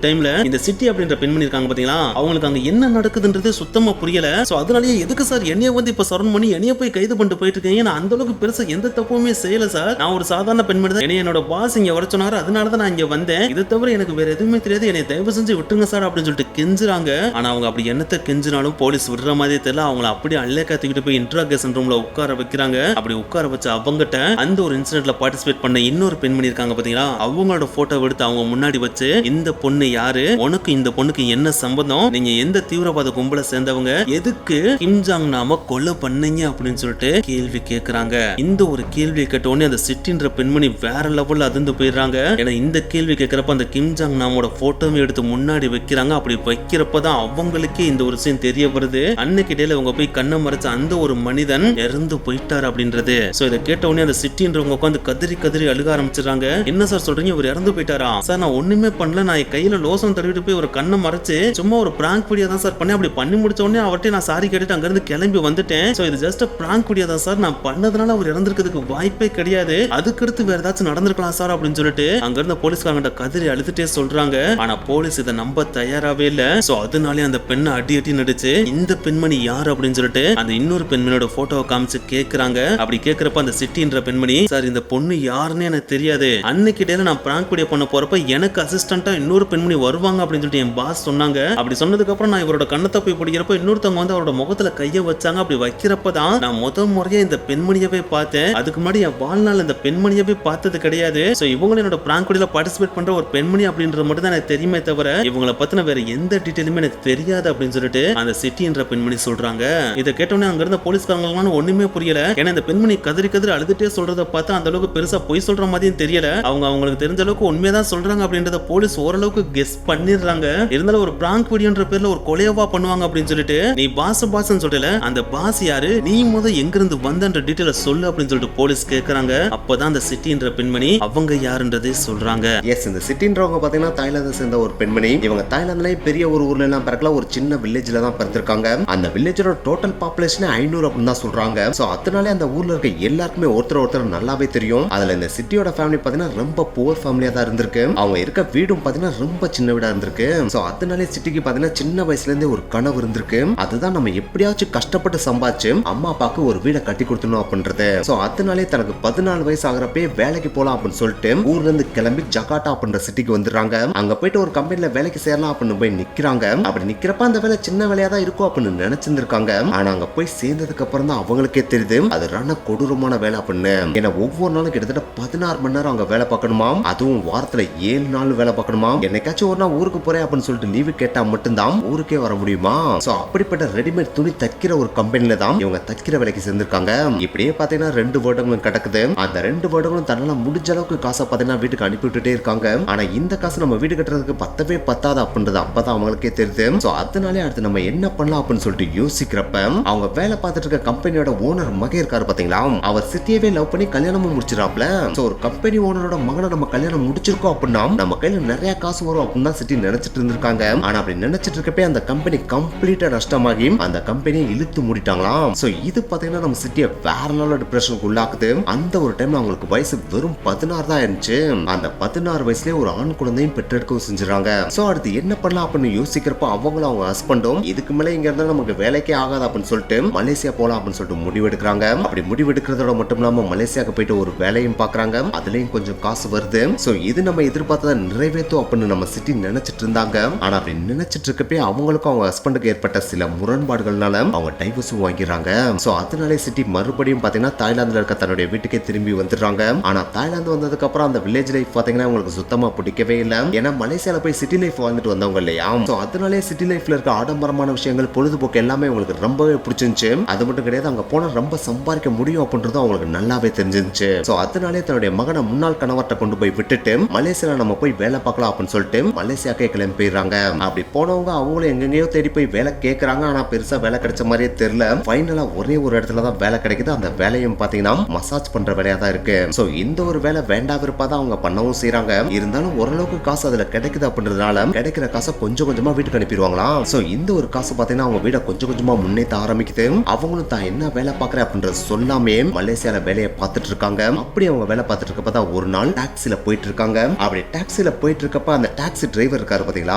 டைம்ல இந்த சிட்டி அப்படின்ற பெண்மணி இருக்காங்க பாத்தீங்களா, அவங்களுக்கு அங்க என்ன நடக்குதுன்றது சுத்தமா புரியல. சோ அதனாலேயே எதுக்கு சார் என்னைய வந்து இப்ப சரௌண்ட் பண்ணி என்னைய போய் கைது பண்ணிட்டு போயிட்டு இருக்கீங்க? நான் அந்த அளவுக்கு பெருசா எந்த தப்புமே செய்யல சார். நான் ஒரு சாதாரண பெண்மணி தான். என்னோட பாஸ் இங்க வர சொன்னாரு, அதனாலதான் நான் இங்க வந்தேன். இதை தவிர எனக்கு வேற எதுவுமே தெரியாது. என்னை தயவு செஞ்சு விட்டுருங்க சார் அப்படின்னு சொல்லிட்டு கெஞ்சுறாங்க. ஆனா அவங்க அப்படி என்னத்தை கெஞ்சினாலும் போலீஸ் விடுற மாதிரி தெரியல. அவங்களை அப்படியே அல்லேக்கா தூக்கிட்டு போய் இன்ட்ராகேஷன் ரூம்ல உட்கார வைக்கிறாங்க. அப்படி உட்கார வச்சு அவங்ககிட்ட அந்த ஒரு இன்சிடென்ட்ல பார்ட்டிசிபேட் பண்ண இன்னொரு பெண்மணி இருக்காங்க பாத்தீங்களா, அவங்களோட போட்டோ எடுத்து அவங்க முன்னாடி வச்சு இந்த பொண்ணு யாரு, உனக்கு இந்த பொண்ணுக்கு என்ன சம்பந்தம், நீங்க எந்த தீவிரவாத கும்பலை சேர்ந்தவங்க, எதுக்கு கிம் ஜாங் நாம கொலை பண்ணீங்க அப்படின்னு சொல்லிட்டு கேள்வி கேட்கறாங்க. இந்த ஒரு கேள்வியை கேட்ட உடனே அந்த சிட்டின்ற பெண்மணி வேற லெவல்ல அதிர்ந்து போயிடுறாங்க. ஏன்னா இந்த கேள்வி கேட்கிறப்ப அந்த கிம் ஜாங் நாமோட போட்டோவை எடுத்து முன்னாடி வைக்கிறாங்க. அப்படி வைக்கிறப்பதான் அவங்களுக்கே இந்த ஒரு விஷயம் தெரிய வருது. அன்னைக்கு இடையில அவங்க போய் கண்ணை மறைச்ச அந்த ஒரு மனிதன் இறந்து போயிட்டார் அப்படின்றது. சோ இதை கேட்ட உடனே அந்த சிட்டின்றவங்க உட்காந்து கதறி கதறி அழுக ஆரம்பிச்சிடறாங்க. என்ன சார் சொல்றீங்க, இவர் இறந்து போயிட்டாரா? சார் நான் ஒண்ணுமே பண்ணல, நான் கையில லோசன் தடவிட்டு போய் ஒரு கண்ணை மறைச்சு சும்மா ஒரு பிராங்க் வீடியோ தான் சார் பண்ணேன். அப்படி பண்ணி முடிச்ச உடனே அவர்கிட்ட நான் சாரி கேட்டுட்டு அங்க இருந்து கிளம்பி வந்துட்டேன். சோ இது ஜஸ்ட் பிராங்க் வீடியோ தான் சார், நான் பண்ணதுனால அவர் இறந்திருக்கிறதுக்கு வாய்ப்பே கிடையாது, அதுக்கடுத்து வேற ஏதாச்சும் நடந்திருக்கலாம் சார் அப்படின்னு சொல்லிட்டு அங்க இருந்த போலீஸ்காரங்க கதறி அழுதுட்டே சொல்றாங்க. ஆனா போலீஸ் இதை நம்ப தயாராவே இல்ல. சோ அதனாலே அந்த பெண்ணை அடி அடி நடிச்சு இந்த பெண்மணி யார் அப்படின்னு சொல்லிட்டு அந்த இன்னொரு பெண்மணியோட போட்டோவை காமிச்சு கேக்குறாங்க. அப்படி கேக்குறப்ப அந்த சிட்டின்ற பெண்மணி, சார் இந்த பொண்ணு யாருன்னு எனக்கு தெரியாது, அன்னைக்கு இடையில நான் பிராங்க் வீடியோ பண்ண போறப்ப எனக்கு அசிஸ்டண்டா இன்னொரு பெண்மணி வருவாங்க அப்படின்னு சொல்லிட்டு என் பாஸ் சொன்னாங்க. அப்படி சொன்னதுக்கு அப்புறம் நான் இவரோட கண்ணத்தை போய் பிடிக்கிறப்ப இன்னொருத்தவங்க வந்து அவரோட முகத்துல கைய வச்சாங்க. அப்படி வைக்கிறப்பதான் நான் முறையா இந்த பெண்மணியவே பார்த்தேன். அதுக்கு முன்னாடி என் வாழ்நாள் இந்த பெண்மணியவே பார்த்தது கிடையாது. சோ இவங்க என்னோட பிராங்க் வீடியோல பார்ட்டிசிபேட் பண்ற ஒரு பெண்மணி அப்படின்றது மட்டும் தான் எனக்கு தெரியுமே தவிர இவங்கள பத்தின வேற எந்த டீடைலுமே எனக்கு தெரியாது அப்படின்னு சொல்லிட்டு அந்த சிட்டின்ற பெண்மணி சொல்றாங்க. இதை கேட்டோன்னே அங்க இருந்த போலீஸ்காரங்களும் ஒண்ணுமே புரியல. ஏன்னா இந்த பெண்மணி கதறி கதறி அழுதுட்டே சொல்றத பார்த்தா அந்த அளவுக்கு பெருசா பொய் சொல்ற மாதிரியும் தெரியல. அவங்களுக்கு தெரிஞ்ச அளவுக்கு உண்மையதான் சொல்றாங்க அப்படின்றத போலீஸ் ஓரளவுக்கு கெஸ் பண்ணிடுறாங்க. இருந்தாலும் ஒரு பிராங்க் வீடியோன்ற பேர்ல ஒரு கொலையவா பண்ணுவாங்க அப்படின்னு சொல்லிட்டு நீ பாஸ்ன்னு சொல்றல, அந்த பாஸ் யாரு, நீ எங்க இருந்து வந்தன்ற டீடைல சொல்லு அப்படின்னு சொல்லிட்டு போலீஸ் கேக்குறாங்க. அப்பதான் அந்த சிட்டின்ற பெண்மணி அவங்க யாருன்றதே சொல்றாங்க. எஸ், இந்த சிட்டின்றவங்க பாத்தீங்கன்னா தாய்லாந்தை சேர்ந்த ஒரு பெண்மணி. இவங்க தாய்லாந்துலயே பெரிய ஒரு ஊர்ல எல்லாம் பிறக்கல, ஒரு சின்ன வில்லேஜ்ல தான் பிறந்திருக்காங்க. அந்த வில்லேஜோட டோட்டல் பாப்புலேஷன் 500 அப்படின்னு தான் சொல்றாங்க. சோ அதனாலே அந்த ஊர்ல இருக்க எல்லாருக்குமே ஒருத்தர் நல்லாவே தெரியும். அதுல இந்த சிட்டியோட ஃபேமிலி பாத்தீங்கன்னா ரொம்ப புவர் ஃபேமிலியா தான் இருந்திருக்கு. அவங்க இருக்க வீடும் பாத்தீங்கன்னா ரொம்ப சின்ன வீடா இருந்திருக்கு. சோ அதனாலே சிட்டிக்கு பாத்தீங்கன்னா சின்ன வயசுல இருந்தே ஒரு கனவு இருந்திருக்கு. அதுதான் நம்ம எப்படியாச்சும் கஷ்டப்பட்டு சம்பாதிச்சு அம்மா அப்பாக்கு ஒரு வீடை கட்டி கொடுத்தணும் அப்படின்றது. சோ அதனாலே தனக்கு 14 வயசு ஆகிறப்பே வேலைக்கு போலாம் அப்படின்னு சொல்லிட்டு ஊர்ல இருந்து கிளம்பி ஜகார்ட்டா அப்படின்ற சிட்டிக்கு வந்துடுறாங்க. அங்க போயிட்டு ஒரு கம்பெனில வேலைக்கு சேரலாம் அப்படின்னு போய் நிக்கிறாங்க. அப்படி நிக்கிறப்ப அந்த வேலை சின்ன வேலையா தான் இருக்கும் அப்படின்னு நினைச்சிருந்திருக்காங்க. ஆனா அங்க போய் சேர்ந்ததுக்கு அப்புறம் தான் அவங்களுக்கே தெரியுது அது ரண கொடூரமான வேலை அப்படின்னு. ஏன்னா ஒவ்வொரு நாளும் கிட்டத்தட்ட 16 மணி நேரம் அங்க வேலை பார்க்கணுமா, அதுவும் வாரத்துல 7 நாள் வேலை பார்க்கணுமா. என்னைக்காச்சும் ஒரு நாள் ஊருக்கு போறேன் அப்படின்னு சொல்லிட்டு லீவு கேட்டா மட்டும்தான் ஊருக்கே வர முடியுமா. சோ அப்படிப்பட்ட ரெடிமேட் துணி தைக்கிற ஒரு கம்பெனில தான் இவங்க தைக்கிற வேலைக்கு சேர்ந்திருக்காங்க. இப்படியே பாத்தீங்கன்னா 2 வருடங்களும் கிடக்குது. அந்த 2 வருடங்களும் தன்னால முடிஞ்ச அளவுக்கு காசை பாத்தீங்கன்னா வீட்டுக்கு அனுப்பி விட்டுட்டே இருக்காங்க. ஆனா இந்த காசு நம்ம வீடு கட்டுறதுக்கு பத்தவே பத்தாது அப்படின்றது அப்பதான் அவங்களுக்கே தெரியுது. சோ அதனாலே அடுத்து நம்ம என்ன பண்ணலாம் அப்படின்னு சொல்லிட்டு யோசிக்கிறப்ப அவங்க வேலை பார்த்துட்டு இருக்க கம்பெனியோட ஓனர் மகன் இருக்காரு பாத்தீங்களா, அவர் சிட்டியவே லவ் பண்ணி கல்யாணமும் முடிச்சிடாப்ல. சோ ஒரு கம்பெனி ஓனரோட மகனை நம்ம கல்யாணம் முடிச்சிருக்கோம் அப்படின்னா நம்ம கையில நிறைய காசு வரும் அப்படின்னு தான் சிட்டி நினைச்சிட்டு இருந்திருக்காங்க. ஆனா அப்படி நினைச்சிட்டு இருக்கப்பே அந்த கம்பெனி கம்ப்ளீட்டா நஷ்டமாகி அந்த கம்பெனியை இழுத்து மூடிட்டாங்களாம். சோ இது பாத்தீங்கன்னா நம்ம சிட்டியை வேற நாள் டிப்ரெஷனுக்கு உள்ளாக்குது. அந்த ஒரு டைம்ல அவங்களுக்கு வயசு வெறும் 16 தான் இருந்துச்சு. அந்த 16 வயசுலயே ஒரு ஆண் குழந்தையும் பெற்றெடுக்கவும் செஞ்சுறாங்க. சோ அடுத்து என்ன பண்ணலாம் அப்படின்னு யோசிக்கிற யோசிக்கிறப்ப அவங்களும் அவங்க ஹஸ்பண்டும் இதுக்கு மேல இங்க இருந்தா நமக்கு வேலைக்கே ஆகாது அப்படின்னு சொல்லிட்டு மலேசியா போலாம் அப்படின்னு சொல்லிட்டு முடிவெடுக்கிறாங்க. அப்படி முடிவெடுக்கிறதோட மட்டும் இல்லாம மலேசியாவுக்கு போயிட்டு ஒரு வேலையும் பாக்குறாங்க. அதுலயும் கொஞ்சம் காசு வருது. சோ இது நம்ம எதிர்பார்த்ததை நிறைவேற்றும் அப்படின்னு நம்ம சிட்டி நினைச்சிட்டு இருந்தாங்க. ஆனா அப்படி நினைச்சிட்டு இருக்கப்பே அவங்களுக்கும் அவங்க ஹஸ்பண்டுக்கு ஏற்பட்ட சில முரண்பாடுகள்னால அவங்க டைவர்ஸும் வாங்கிடுறாங்க. சோ அதனாலே சிட்டி மறுபடியும் பாத்தீங்கன்னா தாய்லாந்துல இருக்க தன்னுடைய வீட்டுக்கே திரும்பி வந்துடுறாங்க. ஆனா தாய்லாந்து வந்ததுக்கு அப்புறம் அந்த வில்லேஜ் லைஃப் பாத்தீங்கன்னா உங்களுக்கு சுத்தமா பிடிக்கவே இல்லை. ஏன்னா மலேசியால போய் சிட்டி லைஃப் வாழ்ந்துட்டு வந்தவங்க இல்லையா. சோ அதனாலே சிட்டி லைஃப்ல இருக்க ஆடம்பரமான விஷயங்கள் பொழுதுபோக்கு எல்லாமே உங்களுக்கு ரொம்பவே பிடிச்சிருந்துச்சு. அது மட்டும் கிடையாது, அங்க போனா ரொம்ப சம்பாதிக்க முடியும் அப்படின்றதும் அவங்களுக்கு நல்லாவே தெரிஞ்சிருந்துச்சு. சோ அதனாலே தன்னுடைய மகனை முன்னாள் கணவர்கிட்ட கொண்டு போய் விட்டுட்டு மலேசியால நம்ம போய் வேலை பார்க்கலாம் அப்படின்னு சொல்லிட்டு மலேசியாக்கே கிளம்பி போயிடுறாங்க. அப்படி போனவங்க அவங்களும் எங்கெங்கயோ தேடி போய் வேலை கேட்கறாங்க. ஆனா பெருசா வேலை கிடைச்ச மாதிரியே தெரியல. ஃபைனலா ஒரே ஒரு இடத்துல தான் வேலை கிடைக்குது. அந்த வேலையும் பாத்தீங்கன்னா மசாஜ் பண்ற வேலையா தான் இருக்கு. சோ இந்த ஒரு வேலை வேண்டாம் விருப்பாதான் அவங்க பண்ணவும் செய்யறாங்க. இருந்தாலும் ஓரளவுக்கு காசு அதுல கிடைக்குது அப்படின்றதுனால கிடைக்கிற காசை கொஞ்சம் கொஞ்சமா வீட்டுக்கு அனுப்பிடுவாங்களாம். சோ இந்த ஒரு காசு பாத்தீங்கன்னா அவங்க வீட கொஞ்சம் கொஞ்சமா முன்னேற்ற ஆரம்பிக்குது. அவங்களும் தான் என்ன வேலை பாக்குற அப்படின்றது சொல்லாமே மலேசியால வேலையை பார்த்துட்டு இருக்காங்க. அப்படி அவங்க வேலை பார்த்துட்டு இருக்கப்பதான் ஒரு நாள் டாக்ஸில போயிட்டு இருக்காங்க. அப்படி டாக்ஸில போயிட்டு இருக்கப்ப அந்த டாக்ஸி டிரைவர் இருக்காரு பாத்தீங்களா,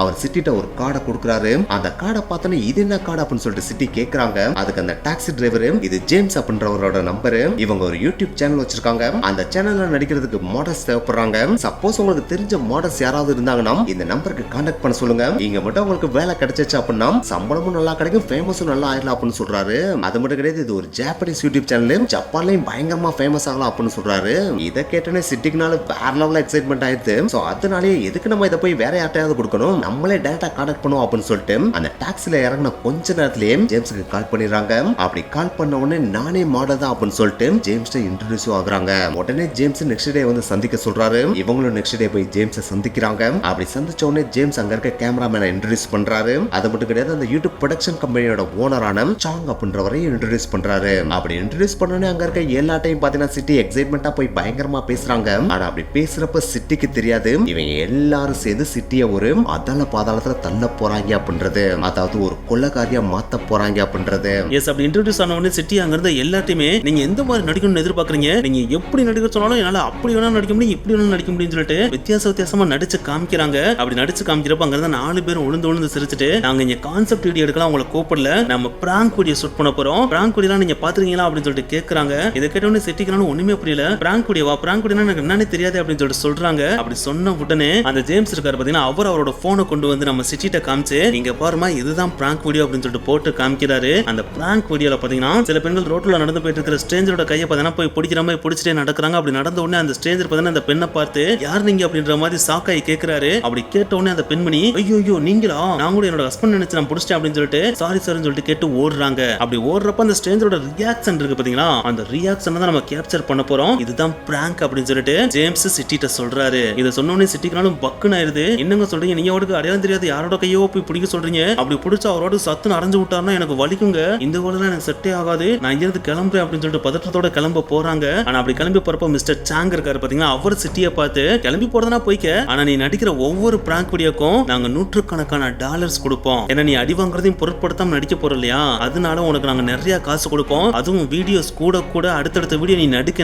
அவர் சிட்டிட்ட ஒரு கார்டை கொடுக்குறாரு. அந்த கார்டை பார்த்தோன்னே இது என்ன கார்டு அப்படின்னு சொல்லிட்டு சிட்டி கேக்குறாங்க. அதுக்கு அந்த டாக்ஸி டிரைவர் இது ஜேம்ஸ் அப்படின்றவரோட நம்பர், இவங்க ஒரு யூடியூப் சேனல் வச்சிருக்காங்க. அந்த சேனல்ல நடிக்கிறதுக்கு மாடல்ஸ் தேவைப்படுறாங்க. சப்போஸ் உங்களுக்கு தெரிஞ்ச மாடல்ஸ் யாராவது இருந்தாங்கன்னா இந்த நம்பருக்கு கான்டாக்ட் பண்ண சொல்லுங்க. இங்க மட்டும் உங்களுக்கு வேலை கிடைச்சிச்சு அப்படின்னா சம்பளமும் நல்லா கிடைக்கும், ஃபேமஸும் நல்லா ஆயிடலாம் அப்படின்னு சொல்றாரு. அது மட்டும் கிடையாது, இது ஒரு ஜாப்பனீஸ் யூடியூப் சேனல், ஜப்பான்லயும் பயங்கரமா ஃபேமஸ் ஆகலாம் அப்படின்னு சொல்றாரு. இதை கேட்டனே சிட்டிக்குனால வேற லெவல்ல எக்ஸைட்மெண்ட் ஆயிடுது. சோ அதனாலே எதுக்கு நம்ம இதை போய் வேற யார்ட்டையாவது கொடுக்கணும், நம்மளே டைரக்டா கான்டாக்ட் பண்ணுவோம் அப்படின்னு சொல்லிட்டு அந்த டாக்ஸில இறங்கின கொஞ்ச நேரத்திலேயே ஜேம்ஸுக்கு கால் பண்ணிடுறாங்க. அப்படி கால் பண்ண உடனே நானே மாடல் தான் அப்படின்னு சொல்லிட்டு ஜேம்ஸ் இன்ட்ரோடியூஸ் ஆகுறாங்க. உடனே ஜேம்ஸ் நெக்ஸ்ட் டே வந்து சந்திக்க சொல்றாரு. இவங்களும் நெக்ஸ்ட் டே போய் ஜேம்ஸை சந்திக்கிறாங்க. அப்படி சந்திச்ச உடனே ஜேம்ஸ் அங்க இருக்க கேமராமேனை இன்ட்ரோடியூஸ் பண்றாரு. அது மட்டும் கிடையாது, அந்த யூடியூப் ப்ரொடக்ஷன் கம்பெனியோட ஓனரான சாங் அப்படின்றவரையும் இன்ட்ரோடியூஸ் பண்றாரு. அப்படி இன்ட்ரோடியூஸ் பண்ணனே அங்க இருக்க எல்லா டைம் பாத்தீங்கன்னா சிட்டி எக்ஸைட்மெண்டா போய் பயங்கரமா பேசுறாங்க. ஆனா அப்படி பேசுறப்ப சிட்டிக்கு தெரியாது இவங்க எல்லாரும் சேர்ந்து சிட்டியை ஒரு அதல பாதாளத்துல தள்ள போறாங்க அப்படின்றது, அதாவது ஒரு கொள்ளக்காரியா மாத்த போறாங்க அப்படின்றது. எஸ், அப்படி இன்ட்ரோடியூஸ் ஆன உடனே சிட்டி அங்க இருந்த எல்லாத்தையுமே நீங்க எந்த மாதிரி நடிக்கணும்னு எதிர்பார்க்கறீங்க, நீங்க எப்படி நடிக்க சொன்னாலும் என்னால அப்படி வேணா நடிக்க முடியும், இப்படி வேணா நடிக்க முடியும்னு சொல்லிட்டு வித்தியாசமா நடிச்சு காமிக்கிறாங்க. அப்படி நடிச்சு காமிக்கிறப்ப அங்க இருந்த 4 பேரும் உழுந்து சிரிச்சுட்டு நாங்க இங்க கான்செப்ட் வீடியோ எடுக்கலாம், உங்களை கூப்பிடல, நம்ம பிராங்க் வீடியோ ஷூட் பண்ண போறோம், பிராங்க் வீடியோலாம் நீங்க பாத்துறீங்களா அப்படின்னு சொல்லிட்டு கேக்குறாங்க. இதை கேட்டோன்னு சிட்டிக்கு ஒண்ணுமே புரியல. பிராங்க் வீடியோவா, பிராங்க் வீடியோ எனக்கு என்னன்னு தெரியாது அப்படின்னு சொல்லிட்டு சொல்றாங்க. அப்படி சொன்ன உடனே அந்த ஜேம்ஸ் இருக்காரு பாத்தீங்கன்னா, அவரோட போனை கொண்டு வந்து நம்ம சிட்டிட்ட காமிச்சு இங்க பாருமா இதுதான் பிராங்க் வீடியோ அப்படின்னு சொல்லிட்டு போட்டு காமிக்கிறாரு. அந்த பிராங்க் வீடியோல பாத்தீங்கன்னா சில பெண்கள் ரோட்ல நடந்து போயிட்டு இருக்கிற ஸ்ட்ரேஞ்சரோட கையை பாத்தீங்கன்னா போய் பிடிக்கிற மாதிரி பிடிச்சிட்டே நடக்கிறாங்க. அப்படி நடந்த உடனே அந்த ஸ்ட்ரேஞ்சர் பாத்தீங்கன்னா அந்த பெண்ணை பார்த்து யார் நீங்க அப்படின்ற மாதிரி சாக்காய் கேட்கிறாரு. அப்படி கேட்ட உடனே அந்த பெண்மணி ஐயோ நீங்களா, நான் கூட என்னோட ஹஸ்பண்ட் நினைச்சு நான் பிடிச்சிட்டேன் அப்படின்னு சொல்லிட்டு சாரி சார்னு சொல்லிட்டு கேட்டு ஓடுறாங்க. அப்படி ஓடுறப்ப அந்த ஸ்ட்ரேஞ்சரோட ரியாக்ஷன் இருக்கு பாத்தீங்களா, அந்த ரியாக்ஷன் தான் நம்ம கேப்சர் பண்ண போறோம். இதுதான் பிராங்க் அப்படின்னு சொல்லிட்டு ஜேம்ஸ் சிட்டிட்ட சொல்றாரு. இதை சொன்ன உடனே சிட்டிக்குனாலும் பக்குன்னு ஆயிருது. என்னங்க சொல்றீங்க, நீங்க அவருக்கு அடையாளம் தெரியாது யாரோட கையோ போய் பிடிக்க சொல்றீங்க, அப்படி பிடிச்ச அவரோட சத்துன்னு அரைஞ்சு விட்டாருன்னா எனக்கு வலிக்குங்க, இந்த வேலை எனக்கு செட்டே ஆகாது, நான் இங்கிருந்து கிளம்புறேன் அப்படின்னு சொல்லிட்டு பதற்றத்தோட கிளம்ப போறாங்க. ஆனா அப்படி கிளம்பி போறப்ப மிஸ்டர் சாங் இருக்காரு பாத்தீங்கன்னா, அவர் சிட்டியை பார்த்து கிளம்பி போறதுனா போய்க்க, ஆனா நீ நடிக்கிற ஒவ்வொரு பிராங்க் வீடியோக்கும் நாங்க நூற்றுக்கணக்கான டாலர்ஸ் கொடுப்போம், ஏன்னா நீ அடி வாங்குறதையும் பொருட்படுத்தாம நடிக்க போற இல்லையா, அதனால உனக்கு நாங்க நிறைய காசு கொடுப்போம், அதுவும் வீடியோஸ் கூட அடுத்தடுத்த வீடியோ நீ நடிக்க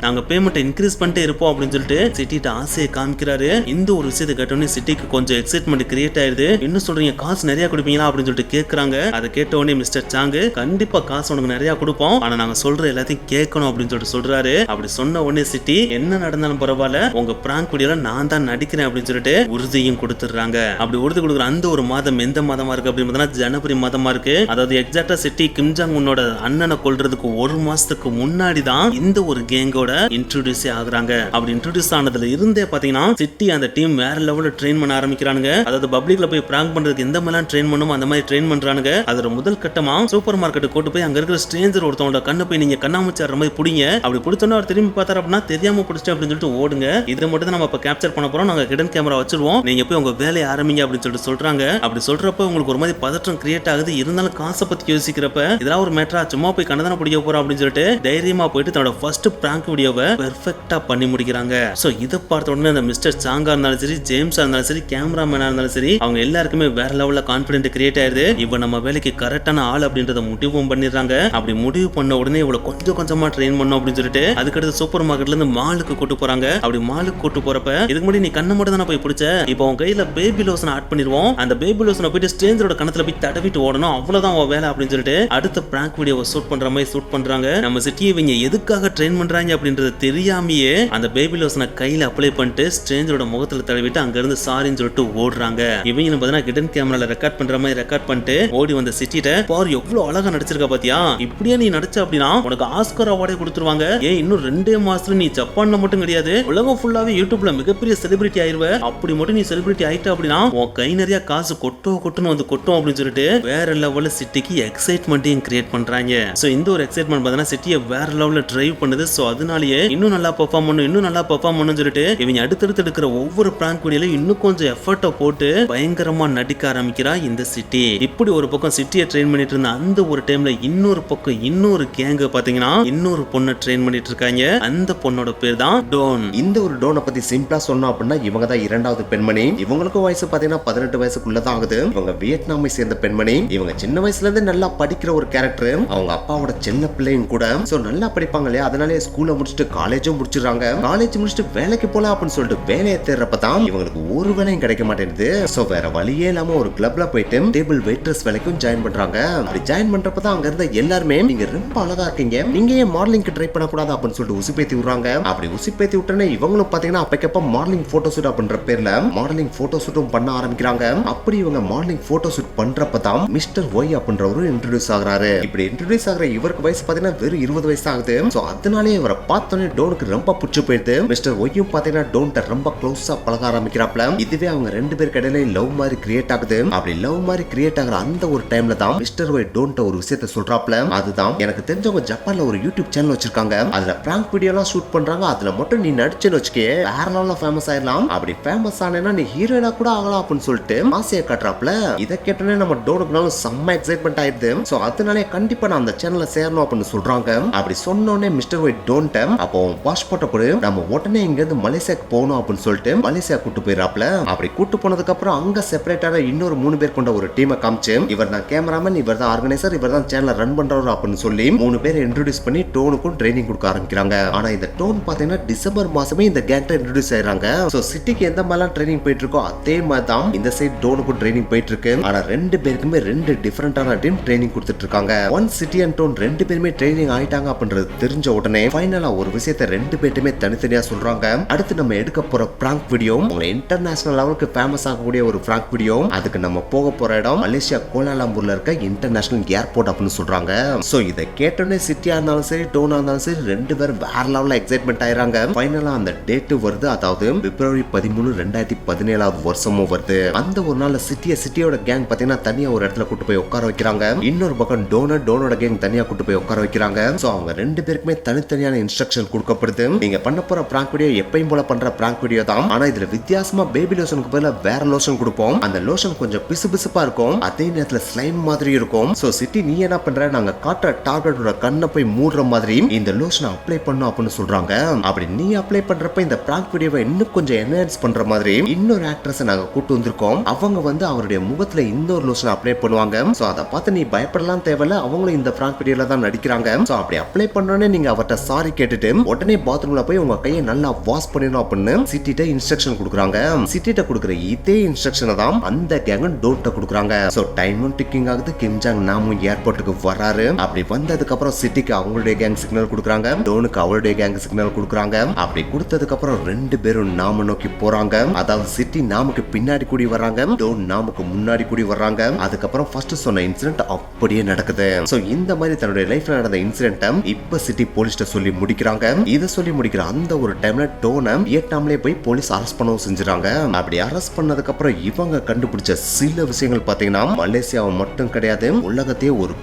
நாங்க பேமெண்ட் இன்க்ரீஸ் பண்ணிட்டே இருப்போம் அப்படின்னு சொல்லிட்டு சிட்டிட்ட ஆசையை காமிக்கிறாரு. இந்த ஒரு விஷயத்தை கேட்டோன்னே சிட்டிக்கு கொஞ்சம் எக்ஸைட்மெண்ட் கிரியேட் ஆயிருது. என்ன சொல்றீங்க, காசு நிறைய கொடுப்பீங்களா அப்படின்னு சொல்லிட்டு கேக்குறாங்க. அதை கேட்ட உடனே மிஸ்டர் சாங் கண்டிப்பா காசு உனக்கு நிறைய கொடுப்போம், ஆனா நாங்க சொல்ற எல்லாத்தையும் கேட்கணும் அப்படின்னு சொல்லிட்டு சொல்றாரு. அப்படி சொன்ன உடனே சிட்டி என்ன நடந்தாலும் பரவாயில்ல உங்க பிராங்க் வீடியோல நான் தான் நடிக்கிறேன் அப்படின்னு சொல்லிட்டு உறுதியும் கொடுத்துறாங்க. அப்படி உறுதி கொடுக்குற அந்த ஒரு மாதம் எந்த மாதமா இருக்கு அப்படின்னு ஜனவரி மாதமா இருக்கு. அதாவது எக்ஸாக்டா சிட்டி கிம் ஜாங் உன்னோட அண்ணனை கொல்றதுக்கு 1 மாசத்துக்கு முன்னாடி தான் இந்த ஒரு கேங்கோட இன்ட்ரோடியூஸ் ஆகுறாங்க. அப்படி இன்ட்ரோடியூஸ் ஆனதுல இருந்தே பாத்தீங்கன்னா சிட்டி அந்த டீம் வேற லெவல்ல ட்ரெயின் பண்ண ஆரம்பிக்கிறாங்க. அதாவது பப்ளிக்ல போய் பிராங்க் பண்றதுக்கு எந்த மாதிரி ட்ரெயின் பண்ணுமோ அந்த மாதிரி ட்ரெயின் பண்றாங்க. அதோட முதல் கட்டமா சூப்பர் மார்க்கெட் கூட்டு போய் அங்க இருக்கிற ஸ்ட்ரேஞ்சர் ஒருத்தவங்களோட கண்ணை போய் நீங்க கண்ணாமூச்சாடுற மாதிரி பிடிங்க, அப்படி பிடிச்சோன்னா அவர் திரும்பி பார்த்தாரு அப்படின்னா தெரியாம பிடிச்சிட்டு அப்படின்னு சொல்லிட்டு ஓடுங்க, இதை மட்டும் தான் நம்ம இப்ப கேப்சர் பண்ண போறோம், நாங்க ஹிடன் கேமரா வச்சிருவோம், நீங்க போய் உங்க வேலையை ஆரம்பிங்க அப்படின்னு சொல்லிட்டு சொல்றாங்க. அப்படி சொல்றப்ப உங்களுக்கு ஒரு மாதிரி பதற்றம் கிரியேட் ஆகுது. இருந்தாலும் காசை பத்தி யோசிக்கிறப்ப இதெல்லாம் ஒரு மேட்டரா, சும்மா போய் கண்ணதான பிடிக்க போறோம் அப்படின்னு சொல்லிட்டு தைரியமா போயிட்டு தன்னோட ஃபர்ஸ்ட் பிராங்க் வீடியோவை பெர்ஃபெக்ட்டா பண்ணி முடிக்கிறாங்க. சோ இதை பார்த்த உடனே அந்த மிஸ்டர் சாங்கா இருந்தாலும் சரி, ஜேம்ஸா இருந்தாலும் சரி, கேமராமேனா இருந்தாலும் சரி, அவங்க எல்லாருக்குமே வேற லெவல்ல கான்ஃபிடென்ட் கிரியேட் ஆயிருது. இவ நம்ம வேலைக்கு கரெக்டான ஆள் அப்படின்றத முடிவும் பண்ணிடுறாங்க. அப்படி முடிவு பண்ண உடனே இவ்வளவு கொஞ்சம் கொஞ்சமா ட்ரெயின் பண்ணோம் அப்படின்னு சொல்லிட்டு அதுக்கடுத்து சூப்பர் மார்க்கெட்ல இருந்து மாலுக்கு கூட்டு போறாங்க. அப்படி மாலுக்கு கூட்டு போறப்ப இதுக்கு முன்னாடி நீ கண்ணை மட்டும் தானே போய் பிடிச்ச, இப்போ உன் கையில பேபி லோஷன் ஆட் பண்ணிடுவோம், ஓடணும், அந்த பேபி லோஷனை போயிட்டு ஸ்ட்ரேஞ்சரோட கணத்துல போய் தடவிட்டு ஓடணும், அவ்வளவுதான் அவன் வேலை அப்படின்னு சொல்லிட்டு அடுத்த பிராங்க் வீடியோவை ஷூட் பண்ற மாதிரி ஷூட் பண்றாங்க. நம்ம சிட்டியை இவங்க எதுக்காக ட்ரெயின் பண்றாங்க அப்படின்றது தெரியாமையே அந்த பேபி லோஷனை கையில அப்ளை பண்ணிட்டு ஸ்ட்ரேஞ்சரோட முகத்துல தடவிட்டு அங்க இருந்து சாரின்னு சொல்லிட்டு ஓடுறாங்க. இவங்க பாத்தீங்கன்னா கிடன் கேமரால ரெக்கார்ட் பண்ற மாதிரி ரெக்கார்ட் பண்ணிட்டு ஓடி வந்த சிட்டிட்ட பாரு எவ்வளவு அழகா நடிச்சிருக்க பாத்தியா, இப்படியே நீ நடிச்ச அப்படின்னா உனக்கு ஆஸ்கர் அவார்டே கொடுத்துருவாங்க. ஏன் இன்னும் 2 மாசத்துல நீ ஜப்பான்ல மட்டும் கிடையாது உலகம் ஃபுல்லாவே யூடியூப்ல மிகப்பெரிய செலிபிரிட்டி ஆயிருவ, அப்படி மட்டும் நீ செலிபிரிட்டி ஆயிட்ட அப்படின்னா உன் கை நிறைய காசு கொட்டுன்னு வந்து கொட்டும் அப்படின்னு சொல்லிட்டு வேற லெவல்ல சிட்டிக்கு எக்ஸைட்மெண்ட்டையும் கிரியேட் பண்றாங்க. சோ இந்த ஒரு எக்ஸைட்மெண்ட் பார்த்தீங்கன்னா சிட்டியை வேற லெவல்ல டிரைவ் பண்ணுது. சோ அதனாலேயே இன்னும் நல்லா பெர்ஃபார்ம் பண்ணணும்னு சொல்லிட்டு இவங்க அடுத்தடுத்து எடுக்கிற ஒவ்வொரு பிராங்க் வீடியோல இன்னும் கொஞ்சம் எஃபர்ட்டை போட்டு பயங்கரமா நடிக்க ஆரம்பிக்கிறா இந்த சிட்டி. இப்படி ஒரு பக்கம் சிட்டியை ட்ரெயின் பண்ணிட்டு இருந்த அந்த ஒரு டைம்ல இன்னொரு பக்கம் இன்னொரு கேங்க பாத்தீங்கன்னா இன்னொரு பொண்ணை ட்ரெயின் பண்ணிட்டு இருக்காங்க. அந்த பொண்ணோட பேர் தான் டோன். இந்த ஒரு டோனை பத்தி சிம்பிளா சொன்னோம் அப்படின்னா இவங்க தான் 2வது பெண்மணி. இவங்களுக்கும் வயசு பாத்தீங்கன்னா 18 வயசுக்குள்ளதான் ஆகுது. இவங்க வியட்நாமை சேர்ந்த பெண்மணி. இவங்க சின்ன வயசுல இருந்து நல்லா படிக்கிற ஒரு கேரக்டர். அவங்க அப்பாவோட சின்ன பிள்ளையும் கூட. சோ நல்லா படிப்பாங்க இல்லையா, அதனாலே ஸ்கூல்ல முடிச்சுட்டு காலேஜும் முடிச்சிடறாங்க. காலேஜ் முடிச்சுட்டு வேலைக்கு போலாம் அப்படின்னு சொல்லிட்டு வேலையை தேடுறப்பதான் இவங்களுக்கு ஒரு வேலையும் கிடைக்க மாட்டேங்குது. சோ வேற வழியே இல்லாம ஒரு கிளப்ல போயிட்டு டேபிள் வெயிட்ரஸ் வேலைக்கும் ஜாயின் பண்றாங்க. அப்படி ஜாயின் பண்றப்பதான் அங்க இருந்த எல்லாருமே நீங்க ரொம்ப அழகா இருக்கீங்க, நீங்க ஏன் மாடலிங்க்கு ட்ரை பண்ணக்கூடாது அப்படின்னு சொல்லிட்டு உசுப்பேத்தி விடுறாங்க. அப்படி உசுப்பேத்தி விட்டனே இவங்களும் பாத்தீங்கன்னா அப்பக்கப்ப மாடலிங் போட்டோ ஷூட் அப்படின்ற பேர்ல மாடலிங் போட்டோ ஷூட்டும் பண்ண ஆரம்பிக்கிறாங்க. அப்படி இவங்க மாடலிங் போட்டோ ஷூட் பண்றப்பதான் மிஸ்டர் ஒய் அப்படின்றவரு இன்ட்ரோடியூஸ் ஆகுறாரு. இப்படி இன்ட்ரோடியூஸ் ஆகுற இவருக்கு வயசு பாத்தீங்கன்னா வெறும் 20 வயசு ஆகுது. சோ அதனாலே இவரை பார்த்தோன்னே டோனுக்கு ரொம்ப பிடிச்சு போயிடுது. மிஸ்டர் ஒய்யும் பாத்தீங்கன்னா டோன்ட்ட ரொம்ப க்ளோஸா பழக ஆரம்பிக்கிறாப்ல. இதுவே அவங்க 2 பேருக்கு இடையில லவ் மாதிரி கிரியேட் ஆகுது. அப்படி லவ் மாதிரி கிரியேட் ஆகுற அந்த ஒரு டைம்ல தான் மிஸ்டர் ஒய் டோன்ட்ட ஒரு விஷயத்தை சொல்றாப்ல. அதுதான் எனக்கு தெரிஞ்சவங்க ஜப்பான்ல ஒரு யூடியூப் சேனல் வச்சிருக்காங்க, அதுல பிராங்க் வீடியோ எல்லாம் ஷூட் பண்றாங்க, அதுல மட்டும் நீ நடிச்சேன்னு வச்சுக்கே வேற லெவல்ல ஃபேமஸ் ஆயிடலாம், அப்படி ஃபேமஸ் ஆனேன்னா நீ ஹீரோயினா கூட ஆகலாம் அப்படின்னு சொல்லிட்டு ஆசையை காட்டுறாப்ல. இதை கேட்டோன்னே நம்ம டோனுக்குனாலும் செம்ம எக்ஸைட்மெண்ட் ஆயிடுது. சோ அதனாலே கண்டிப்பா நான் அந்த சேனல்ல சேரணும் அப்படின்னு சொல்றாங்க. அப்படி சொன்னோடனே மிஸ்டர் ஒய் டோன்ட்ட அப்போ பாஸ்போர்ட்டை கொடு, நம்ம உடனே இங்க இருந்து மலேசியாக்கு போகணும் அப்படின்னு சொல்லிட்டு மலேசியா கூட்டு போயிடறாப்ல. அப்படி கூட்டு போனதுக்கு அப்புறம் அங்க செப்பரேட்டான இன்னொரு 3 பேர் கொண்ட ஒரு டீமை காமிச்சு இவர் தான் கேமராமேன், இவர் தான் ஆர்கனைசர், இவர் தான் சேனலை ரன் பண்றவர் அப்படின்னு சொல்லி 3 பேரை இன்ட்ரோடியூஸ் பண்ணி டோனுக்கும் ட்ரைனிங் கொடுக்க ஆரம்பிக்கிறாங்க. ஆனா இந்த டோன் பாத்தீங்கன்னா டிசம்பர் மாசமே இந்த கேங்ல இன்ட்ரோடியூஸ் ஆயிடுறாங்க. சோ சிட்டிக்கு எந்த மாதிரிலாம் ட்ரைனிங் போயிட்டு இருக்கோ அதே மாதிரி தான் இந்த சைடு டோனுக்கும் ட்ரைனிங் போயிட்டு இருக்கு. ஆனா 2 பேருக்குமே 2 டிஃபரெண்டான டீம் ட்ரைனிங் கொடுத்துட்டு இருக்காங்க. ஒன் சிட்டி அண்ட் டோன் 2 பேருமே ட்ரைனிங் ஆயிட்டாங்க அப்படின்றது தெரிஞ்ச உடனே ஃபைனலா ஒரு விஷயத்தை 2 பேருமே தனித்தனியா சொல்றாங்க. அடுத்து நம்ம எடுக்க போற பிராங்க் வீடியோ உங்களை இன்டர்நேஷனல் லெவலுக்கு ஃபேமஸ் ஆகக்கூடிய ஒரு பிராங்க் வீடியோ. அதுக்கு நம்ம போக போற இடம் மலேசியா கோலாலம்பூர்ல இருக்க இன்டர்நேஷனல் ஏர்போர்ட் அப்படின்னு சொல்றாங்க. சோ இதை கேட்டோன்னே சிட்டியா இருந்தாலும் சரி டோனா இருந்தாலும் சரி 2 பேரும் வேற லெவல்ல எக்ஸைட்மெண்ட் ஆயிராங்க. ஃபைனலா அந்த டேட் வருது, அதாவது பிப்ரவரி 13, 2017 வருஷமும் வருது. அந்த ஒரு நாள்ல சிட்டியோட கேங் பாத்தீங்கன்னா தனியா ஒரு இடத்துல கூட்டு போய் உட்கார வைக்கிறாங்க. இன்னொரு பக்கம் டோனோட கேங் தனியா கூட்டு போய் உட்கார வைக்கிறாங்க. சோ அவங்க 2 பேருக்குமே தனித்தனியான இன்ஸ்ட்ரக்ஷன் கொடுக்கப்படுது. நீங்க பண்ண போற பிராங்க் வீடியோ எப்பயும் போல பண்ற பிராங்க் வீடியோ தான், ஆனா இதுல வித்தியாசமா பேபி லோஷனுக்கு பதிலா வேற லோஷன் கொடுப்போம். அந்த லோஷன் கொஞ்சம் பிசுபிசுப்பா இருக்கும், அதே நேரத்துல ஸ்லைம் மாதிரி இருக்கும். சோ சிட்டி நீ என்ன பண்ற, நாங்க காட்டுற டார்கெட்டோட கண்ணை போய் மூடுற மாதிரி இந்த லோஷனை அப்ளை பண்ணும் அப்படின்னு சொல்றாங்க. அப்படி நீ அப்ளை பண்றப்ப இந்த பிராங்க் வீடியோவை இன்னும் கொஞ்சம் என்ஹான்ஸ் பண்ற மாதிரி இன்னொரு ஆக்ட்ரஸ் நாங்க கூட்டு வந்திருக்கோம். அவங்க வந்து அவருடைய முகத்துல இன்னொரு லோஷன் அப்ளை பண்ணுவாங்க. சோ அதை பார்த்து நீ பயப்படலாம் தேவையில்ல, அவங்களும் இந்த பிராங்க் வீடியோல தான் நடிக்கிறாங்க. சோ அப்படி அப்ளை பண்ணோடனே நீங்க அவர்கிட்ட சாரி கேட்டுட்டு உடனே பாத்ரூம்ல போய் உங்க கையை நல்லா வாஷ் பண்ணிடணும் அப்படின்னு சிட்டிட்ட இன்ஸ்ட்ரக்ஷன் கொடுக்குறாங்க. சிட்டிட்ட கொடுக்குற இதே இன்ஸ்ட்ரக்ஷனை தான் அந்த கேங் டோன்ட்ட கொடுக்குறாங்க. சோ டைமும் டிக்கிங் ஆகுது. கிம் ஜாங் நாமும் ஏர்போர்ட்டுக்கு வராரு. அப்படி வந்ததுக்கு அப்புறம் சிட்டிக்கு அவங்களுடைய கேங் சிக்னல் கொடுக்குறாங்க, டோனுக்கு அவளுடைய கேங் சிக்னல் கொடுக்குறாங்க. அப்படி கொடுத்ததுக்கு அப்புறம் 2 பேரும் நாம நோக்கி போறாங்க. அதாவது சிட்டி நாமுக்கு பின்னாடி கூடி வர்றாங்க, டோன் நாமுக்கு முன்னாடி கூடி வர்றாங்க. அதுக்கப்புறம் ஃபர்ஸ்ட் சொன்ன இன்சிடென்ட் அப்படியே நடக்குது. சோ இந்த மாதிரி தன்னுடைய லைஃப்ல நடந்த இன்சிடென்ட்டை இப்ப சிட்டி போலீஸ்ட்ட சொல்லி முடிக்கிறாங்க. இத சொல்லி முடிக்கிற அந்த ஒரு டைம்ல டோனை வியட்நாம்லயே போய் போலீஸ் அரெஸ்ட் பண்ணவும் செஞ்சுறாங்க. அப்படி அரெஸ்ட் பண்ணதுக்கு அப்புறம் இவங்க கண்டுபிடிச்ச சில விஷயங்கள் பாத்தீங்கன்னா மலேசியாவை மட்டும் கிடையாது உலகத்தையே ஒரு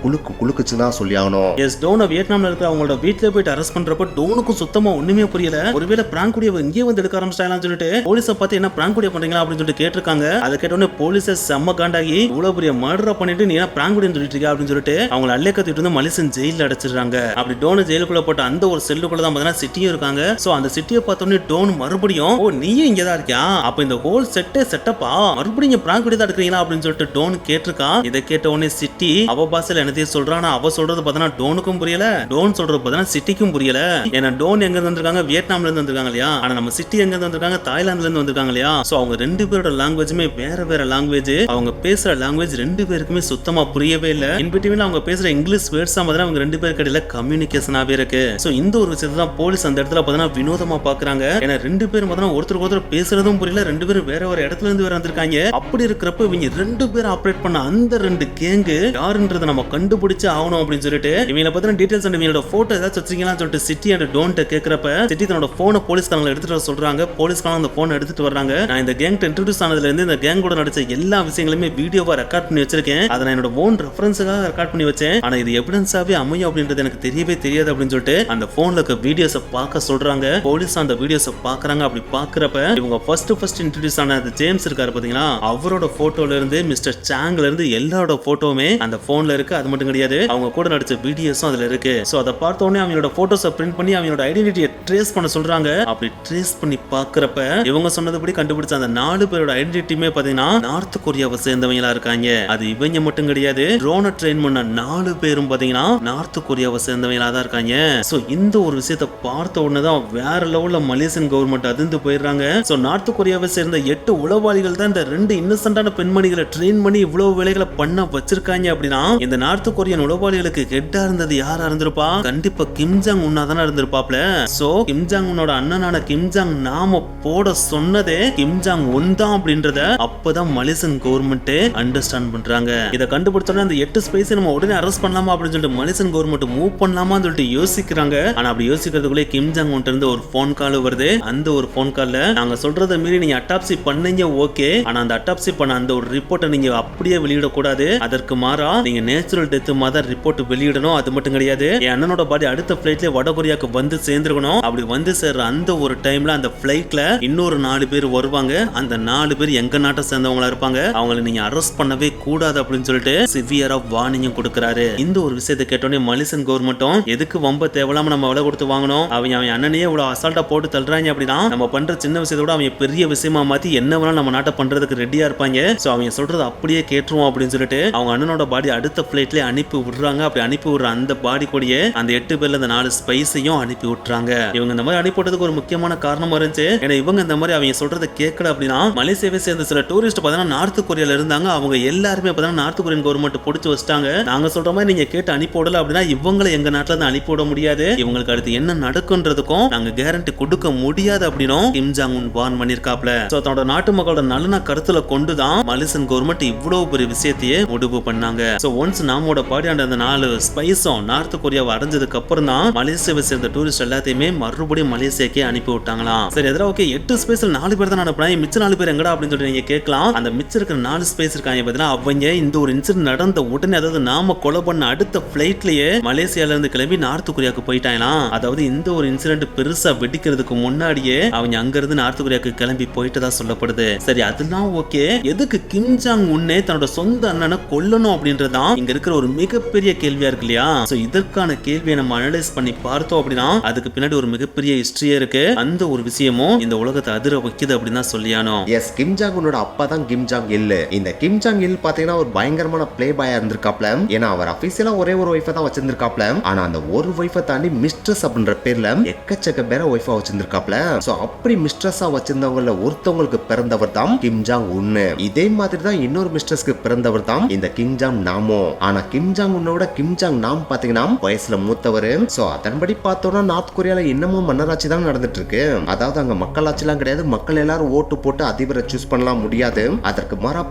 குலுக்குச்சுன்னு தான் சொல்லி ஆகணும். எஸ் டோனை வியட்நாம்ல இருக்க அவங்களோட வீட்டுல போயிட்டு அரெஸ்ட் பண்றப்ப டோனுக்கும் சுத்தமா ஒண்ணுமே புரியல. ஒருவேளை பிராங்க் வீடியோ இங்கே வந்து எடுக்க ஆரம்பிச்சிட்டாங்கன்னு சொல்லிட்டு போலீஸை பார்த்து என்ன பிராங்க் வீடியோ பண்றீங்களா அப்படின்னு சொல்லிட்டு கேட்டிருக்காங்க. அதை கேட்டோன்னே போலீஸ் செம்ம காண்டாகி இவ்வளவு பெரிய மர்டர் பண்ணிட்டு நீ என்ன பிராங்க் வீடியோ சொல்லிட்டு இருக்க அப்படின்னு சொல்லிட்டு அவங்களை அல்லே கத்திட்டு வந்து மலேசியன் ஜெயில அடைச்சிடுறாங்க. அப்படி டோனு ஜெயிலுக்குள்ள போட்ட அந்த ஒரு செல்லுக்குள்ள தான் பாத்தீங்கன்னா சிட்டியும் இருக்காங்க. சோ அந்த சிட்டியை பார்த்தோன்னே டோன் மறுபடியும் ஓ நீயும் இங்க தான் இருக்கியா, அப்ப இந்த ஹோல் செட்டப்பா மறுபடியும் பிராங்க் வீடியோ தான் எடுக்கிறீங்களா அப்படின்னு சொல்லிட்டு டோன் கேட்டிருக்கா. இதை கேட்ட உடனே சிட்டி அவ பாசையில என்னத்தையும் சொல்றானா, அவ சொல்றது பார்த்தீங்கன்னா டோனுக்கும் புரியல, டோன் சொல்றது பார்த்தீங்கன்னா சிட்டிக்கும் புரியல. ஏன்னா டோன் எங்க இருந்து வந்திருக்காங்க, வியட்நாம்ல இருந்து வந்திருக்காங்க இல்லையா, ஆனா நம்ம சிட்டி எங்க இருந்து வந்திருக்காங்க, தாய்லாந்துல இருந்து வந்திருக்காங்க இல்லையா. சோ அவங்க 2 பேரோட லாங்குவேஜுமே வேற வேற லாங்குவேஜ். அவங்க பேசுற லாங்குவேஜ் ரெண்டு பேருக்குமே சுத்தமா புரியவே இல்ல. இன்பிட்வீன்ல அவங்க பேசுற இங்கிலீஷ் வேர்ட்ஸ் மாதிரி அவங்க ரெண்டு பேருக்கு இடையில கம்யூனிகேஷனாவே இருக்கு. சோ இந்த ஒரு விஷயத்தை தான் போலீஸ் அந்த இடத்துல பார்த்தா வினோதமா பாக்குறாங்க. ஏன்னா ரெண்டு பேரும் பார்த்தா ஒருத்தருக்கு ஒருத்தர் பேசுறதும் புரியல, ரெண்டு பேரும் வேற ஒரு இடத்துல இருந்து வேற வந்திருக்காங்க. அப்படி இருக்கிறப்ப இவங்க ரெண்டு பேரும் ஆபரேட் பண்ண அந்த ரெண்டு கேங்கு யாருன்றதை நம்ம கண்டுபிடிச்சு ஆகணும் அப்படின்னு சொல்லிட்டு இவங்கள பத்தின டீடைல்ஸ் அண்ட் இவங்களோட போட்டோ ஏதாச்சும் வச்சிருக்கீங்களான்னு சொல்லிட்டு சிட்டி அண்ட் டோன்ட் கேக்குறப்ப சிட்டி தன்னோட போனை போலீஸ்காரங்களை எடுத்துட்டு வர சொல்றாங்க. போலீஸ்காரங்க அந்த போனை எடுத்துட்டு வர்றாங்க. நான் இந்த கேங் இன்ட்ரோடியூஸ் ஆனதுல இருந்து இந்த கேங் கூட நடிச்ச எல்லா விஷயங்களுமே வீடியோவா ரெக்கார்ட் பண்ணி வச்சிருக்கேன். அதை நான் என்னோட ஓன் ரெஃபரன்ஸுக்காக ரெக்கார்ட் பண்ணி வச்சேன். ஆனா இது எவிடன்ஸாவே அமையும் அப்படின்றது எனக்கு தெரியவே தெரியாது அப்படின்னு சொல்லிட்டு அந்த போன்ல இருக்க வீடியோஸை பார்க்க சொல்றாங்க. போலீஸ் அந்த வீடியோஸை பாக்குறாங்க. அப்படி பாக்குறப்ப இவங்க ஃபர்ஸ்ட் இன்ட்ரோடியூஸ் ஆன ஜேம்ஸ் இருக்காரு பாத்தீங்களா, அவரோட போட்டோல இருந்து மிஸ்டர் சாங்ல இருந்து எல்லாரோட போட்டோவுமே அந்த போன்ல இருக்கு. அது மட்டும் கிடையாது, அவங்க கூட நடிச்ச வீடியோஸும் அதுல இருக்கு. சோ அதை பார்த்த உடனே அவங்களோட போட்டோஸை பிரிண்ட் பண்ணி அவங்களோட ஐடென்டிட்டியை ட்ரேஸ் பண்ண சொல்றாங்க. அப்படி ட்ரேஸ் பண்ணி பாக்குறப்ப இவங்க சொன்னதுபடி கண்டுபிடிச்ச அந்த 4 பேரோட ஐடென்டிட்டியுமே பாத்தீங்கன்னா நார்த் கொரியாவை சேர்ந்தவங்களா இருக்காங்க. அது இவங்க மட்டும் கிடையாது, ட்ரோனை ட்ரெயின் பண்ண 4 பேரும் பாத்தீங்கன்னா நார்த் கொரியாவை சேர்ந்தவங்களா தான் இருக்காங்க. சோ இந்த ஒரு விஷயத்தை பார்த்த உடனே தான் வேற லெவல்ல மலேசியன் கவர்மெண்ட் அதிர்ந்து போயிடுறாங்க. சோ நார்த் கொரியாவை சேர்ந்த 8 உளவாளிகள் தான் இந்த 2 இன்னசென்ட்டான பெண்மணிகளை ட்ரெயின் பண்ணி இவ்வளவு வேலைகளை பண்ண வச்சிருக்காங்க. அப்படின்னா இந்த நார்த் கொரியன் உளவாளிகளுக்கு ஹெட்டா இருந்தது யாரா இருந்திருப்பா? கண்டிப்பா கிம் ஜாங் உன்னா தானே இருந்திருப்பாப்ல. சோ கிம் ஜாங் உன்னோட அண்ணனான கிம் ஜாங் நாம போட சொன்னதே கிம் ஜாங் ஒன் தான் அப்படின்றத அப்பதான் மலேசியன் கவர்மெண்ட் அண்டர்ஸ்டாண்ட் பண்றாங்க. இதை கண்டுபிடிச்சோன்னா அந்த 8 ஸ்பைஸ் நம்ம உடனே அரெஸ்ட் பண்ணலாமா அப்படின்னு சொல்லிட்டு மலேசியன் கவர்மெண்ட் மூவ் பண்ணலாமான்னு சொல்லிட்டு யோசிக்கிறாங்க. ஆனா அப்படி யோசிக்கிறதுக்குள்ளே கிம் ஜாங் ஒன்ட்ட இருந்து ஒரு போன் கால் வருது. அந்த ஒரு போன் கால்ல நாங்க சொல்றதை மீறி நீங்க அட்டாப்சி பண்ணீங்க ஓகே, ஆனா அந்த அட்டாப்சி பண்ண அந்த ஒரு ரிப்போர்ட்டை நீங்க அப்படியே வெளியிடக்கூடாது. அதற்கு மாறா நீங்க நேச்சுரல் டெத் மாதிரி ரிப்போர்ட் வெளியிடணும். அது மட்டும் கிடையாது, என் அண்ணனோட பாடி அடுத்த பிளைட்ல வடகொரியாக்கு வந்து சேர்ந்துருக்கணும். அப்படி வந்து சேர்ற அந்த ஒரு டைம்ல அந்த பிளைட்ல இன்னொரு 4 பேர் வருவாங்க. அந்த 4 பேர் எங்க நாட்டை சேர்ந்தவங்களா இருப்பாங்க. அவங்களை நீங்க அரெஸ்ட் பண்ணவே கூடாது அப்படின்னு சொல்லிட்டு சிவியரா வார்னிங் கொடுக்கறாரு. இந்த ஒரு விஷயத்தை கேட்டோன்னே மலேசியன் கவர்மெண்ட்டும் எதுக்கு வம்ப தேவலாம நம்ம விலை கொடுத்து வாங்கணும், அவன் அண்ணனையே இவ்வளவு அசால்ட்டா போட்டு தள்ளுறாங்க அப்படின்னா நம்ம பண்ற சின்ன விஷயத்தோட அவங்க பெரிய விஷயமா மாத்தி என்ன வேணாலும் நம்ம நாட்டை பண்றதுக்கு ரெடியா இருப்பாங்க. சோ அவங்க சொல்றது அப்படியே கேட்டுருவோம் அப்படின்னு சொல்லிட்டு அவங்க அண்ணனோட பாடி அடுத்த பிளைட்ல அனுப்பி விடுறாங்க. அப்படி அனுப்பி விடுற அந்த பாடி கூடயே அந்த 8 பேர்ல அந்த 4 ஸ்பைஸையும் அனுப்பி விட்டுறாங்க. இவங்க இந்த மாதிரி அனுப்பிவிட்டதுக்கு ஒரு முக்கியமான காரணமா இருந்துச்சு. ஏன்னா இவங்க இந்த மாதிரி அவங்க சொல்றதை கேட்கல அப்படின்னா மலேசியாவை சேர்ந்த சில டூரிஸ்ட் பார்த்தீங்கன்னா நார்த் கொரியால இருந்தாங்க. அவங்க எல்லாருமே பார்த்தீங்கன்னா நார்த் கொரியன் கவர்மெண்ட் பிடிச்சி வச்சிட்டாங்க. நாங்க சொல்ற மாதிரி நீங்க கேட்டு அனுப்பி விடல அப்படின்னா இவங்களை எங்க நாட்டுல இருந்து அனுப்பி விட முடியாது. இவங்களுக்கு அடுத்து என்ன நடக்கும்ன்றதுக்கும் நாங்க கேரண்டி கொடுக்க முடியாது அப்படின்னும் கிம் ஜாங் உன் வார்ன் பண்ணிருக்காப்ல. சோ தன்னோட நாட்டு மக்களோட நலனை கருத்துல கொண்டுதான் மலேசியன் கவர்மெண்ட் இவ்வளவு பெரிய விஷயத்தையே முடிவு பண்ணாங்க. சோ ஒன்ஸ் நாமோட பாடி அந்த 4 ஸ்பைஸும் நார்த் கொரியாவை அடைஞ்சதுக்கு அப்புறம் தான் மலேசியாவை சேர்ந்த டூரிஸ்ட் எல்லாத்தையுமே மறுபடியும் மலேசியாக்கே அனுப்பி விட்டாங்களாம். சரி அதெல்லாம் ஓகே, 8 ஸ்பேஸ்ல 4 பேர் தான் அனுப்புறாங்க, மிச்ச 4 பேர் எங்கடா அப்படின்னு சொல்லிட்டு நீங்க கேட்கலாம். அந்த மிச்சம் இருக்கிற 4 ஸ்பேஸ் இருக்காங்க பார்த்தீங்கன்னா அவங்க இந்த ஒரு இன்சிடென்ட் நடந்த உடனே, அதாவது நாம கொலை பண்ண அடுத்த பிளைட்லயே மலேசியால இருந்து கிளம்பி நார்த் கொரியாவுக்கு போயிட்டாங்களாம். அதாவது இந்த ஒரு இன்சிடென்ட் பெருசா வெடிக்கிறதுக்கு முன்னாடியே அவங்க அங்க இருந்து நார்த் கொரியாவுக்கு கிளம்பி போயிட்டதா சொல்லப்படுது. சரி அதெல்லாம் ஓகே, எதுக்கு கிம் ஜாங் உன்னே தன்னோட சொந்த அண்ணனை கொல்லணும் அப்படின்றதான் இங்க இருக்கிற ஒரு மிகப்பெரிய கேள்வியா இருக்கு இல்லையா? சோ இதற்கான கேள்வியை நம்ம அனலைஸ் பண்ணி பார்த்தோம் அப்படின்னா அதுக்கு பின்னாடி ஒரு மிகப்பெரிய ஹிஸ்டரியே இருக்கு. அந்த ஒரு விஷயமும் இந்த உலகத்தை அதிர வைக்குது அப்படின்னு தான் சொல்லியானோ. எஸ், கிம் ஜாங் உன்னோட அப்பா தான் கிம் ஜாங் இல். இந்த கிம் ஜாங் இல் பாத்தீங்கன்னா ஒரு பயங்கரமான பிளே பாயா இருந்திருக்காப்ல. ஏன்னா அவர் அபிஷியலா ஒரே ஒரு ஒய்ஃபை தான் வச்சிருந்திருக்காப்ல. ஆனா அந்த ஒரு ஒய்ஃபை தாண்டி மிஸ்ட்ரஸ் அப்படின்ற பேர்ல எக்கச்சக்க பேரை ஒய்ஃபா வச்சிருந்திருக்காப்ல. சோ அப்படி மிஸ்ட்ரஸா வச்சிருந்தவங்கள ஒருத்தவங்களுக்கு பிறந்தவர் தான் கிம் ஜாங் உன்னு. இதே மாதிரி தான் இன்னொரு மிஸ்ட்ரஸ்க்கு பிறந்தவர் தான் இந்த கிம் ஜாங் நாமோ. ஆனா கிம் ஜாங் உன்னோட கிம் ஜாங் நாம் பாத்தீங்கன்னா வயசுல மூத்தவர். சோ அதன்படி பார்த்தோம்னா நார்த் கொரியால இன்னமும் மன்னராட்சி தான் நடந்துட்டு இருக்கு. அதாவது அங்க மக்களாட்சி எல்லாம் கிடையாது. மக்கள் எல்லாரும் ஓட்டு போட்டு அதிபரை சூஸ் பண்ணலாம் முடியாது. அதற்கு மாறா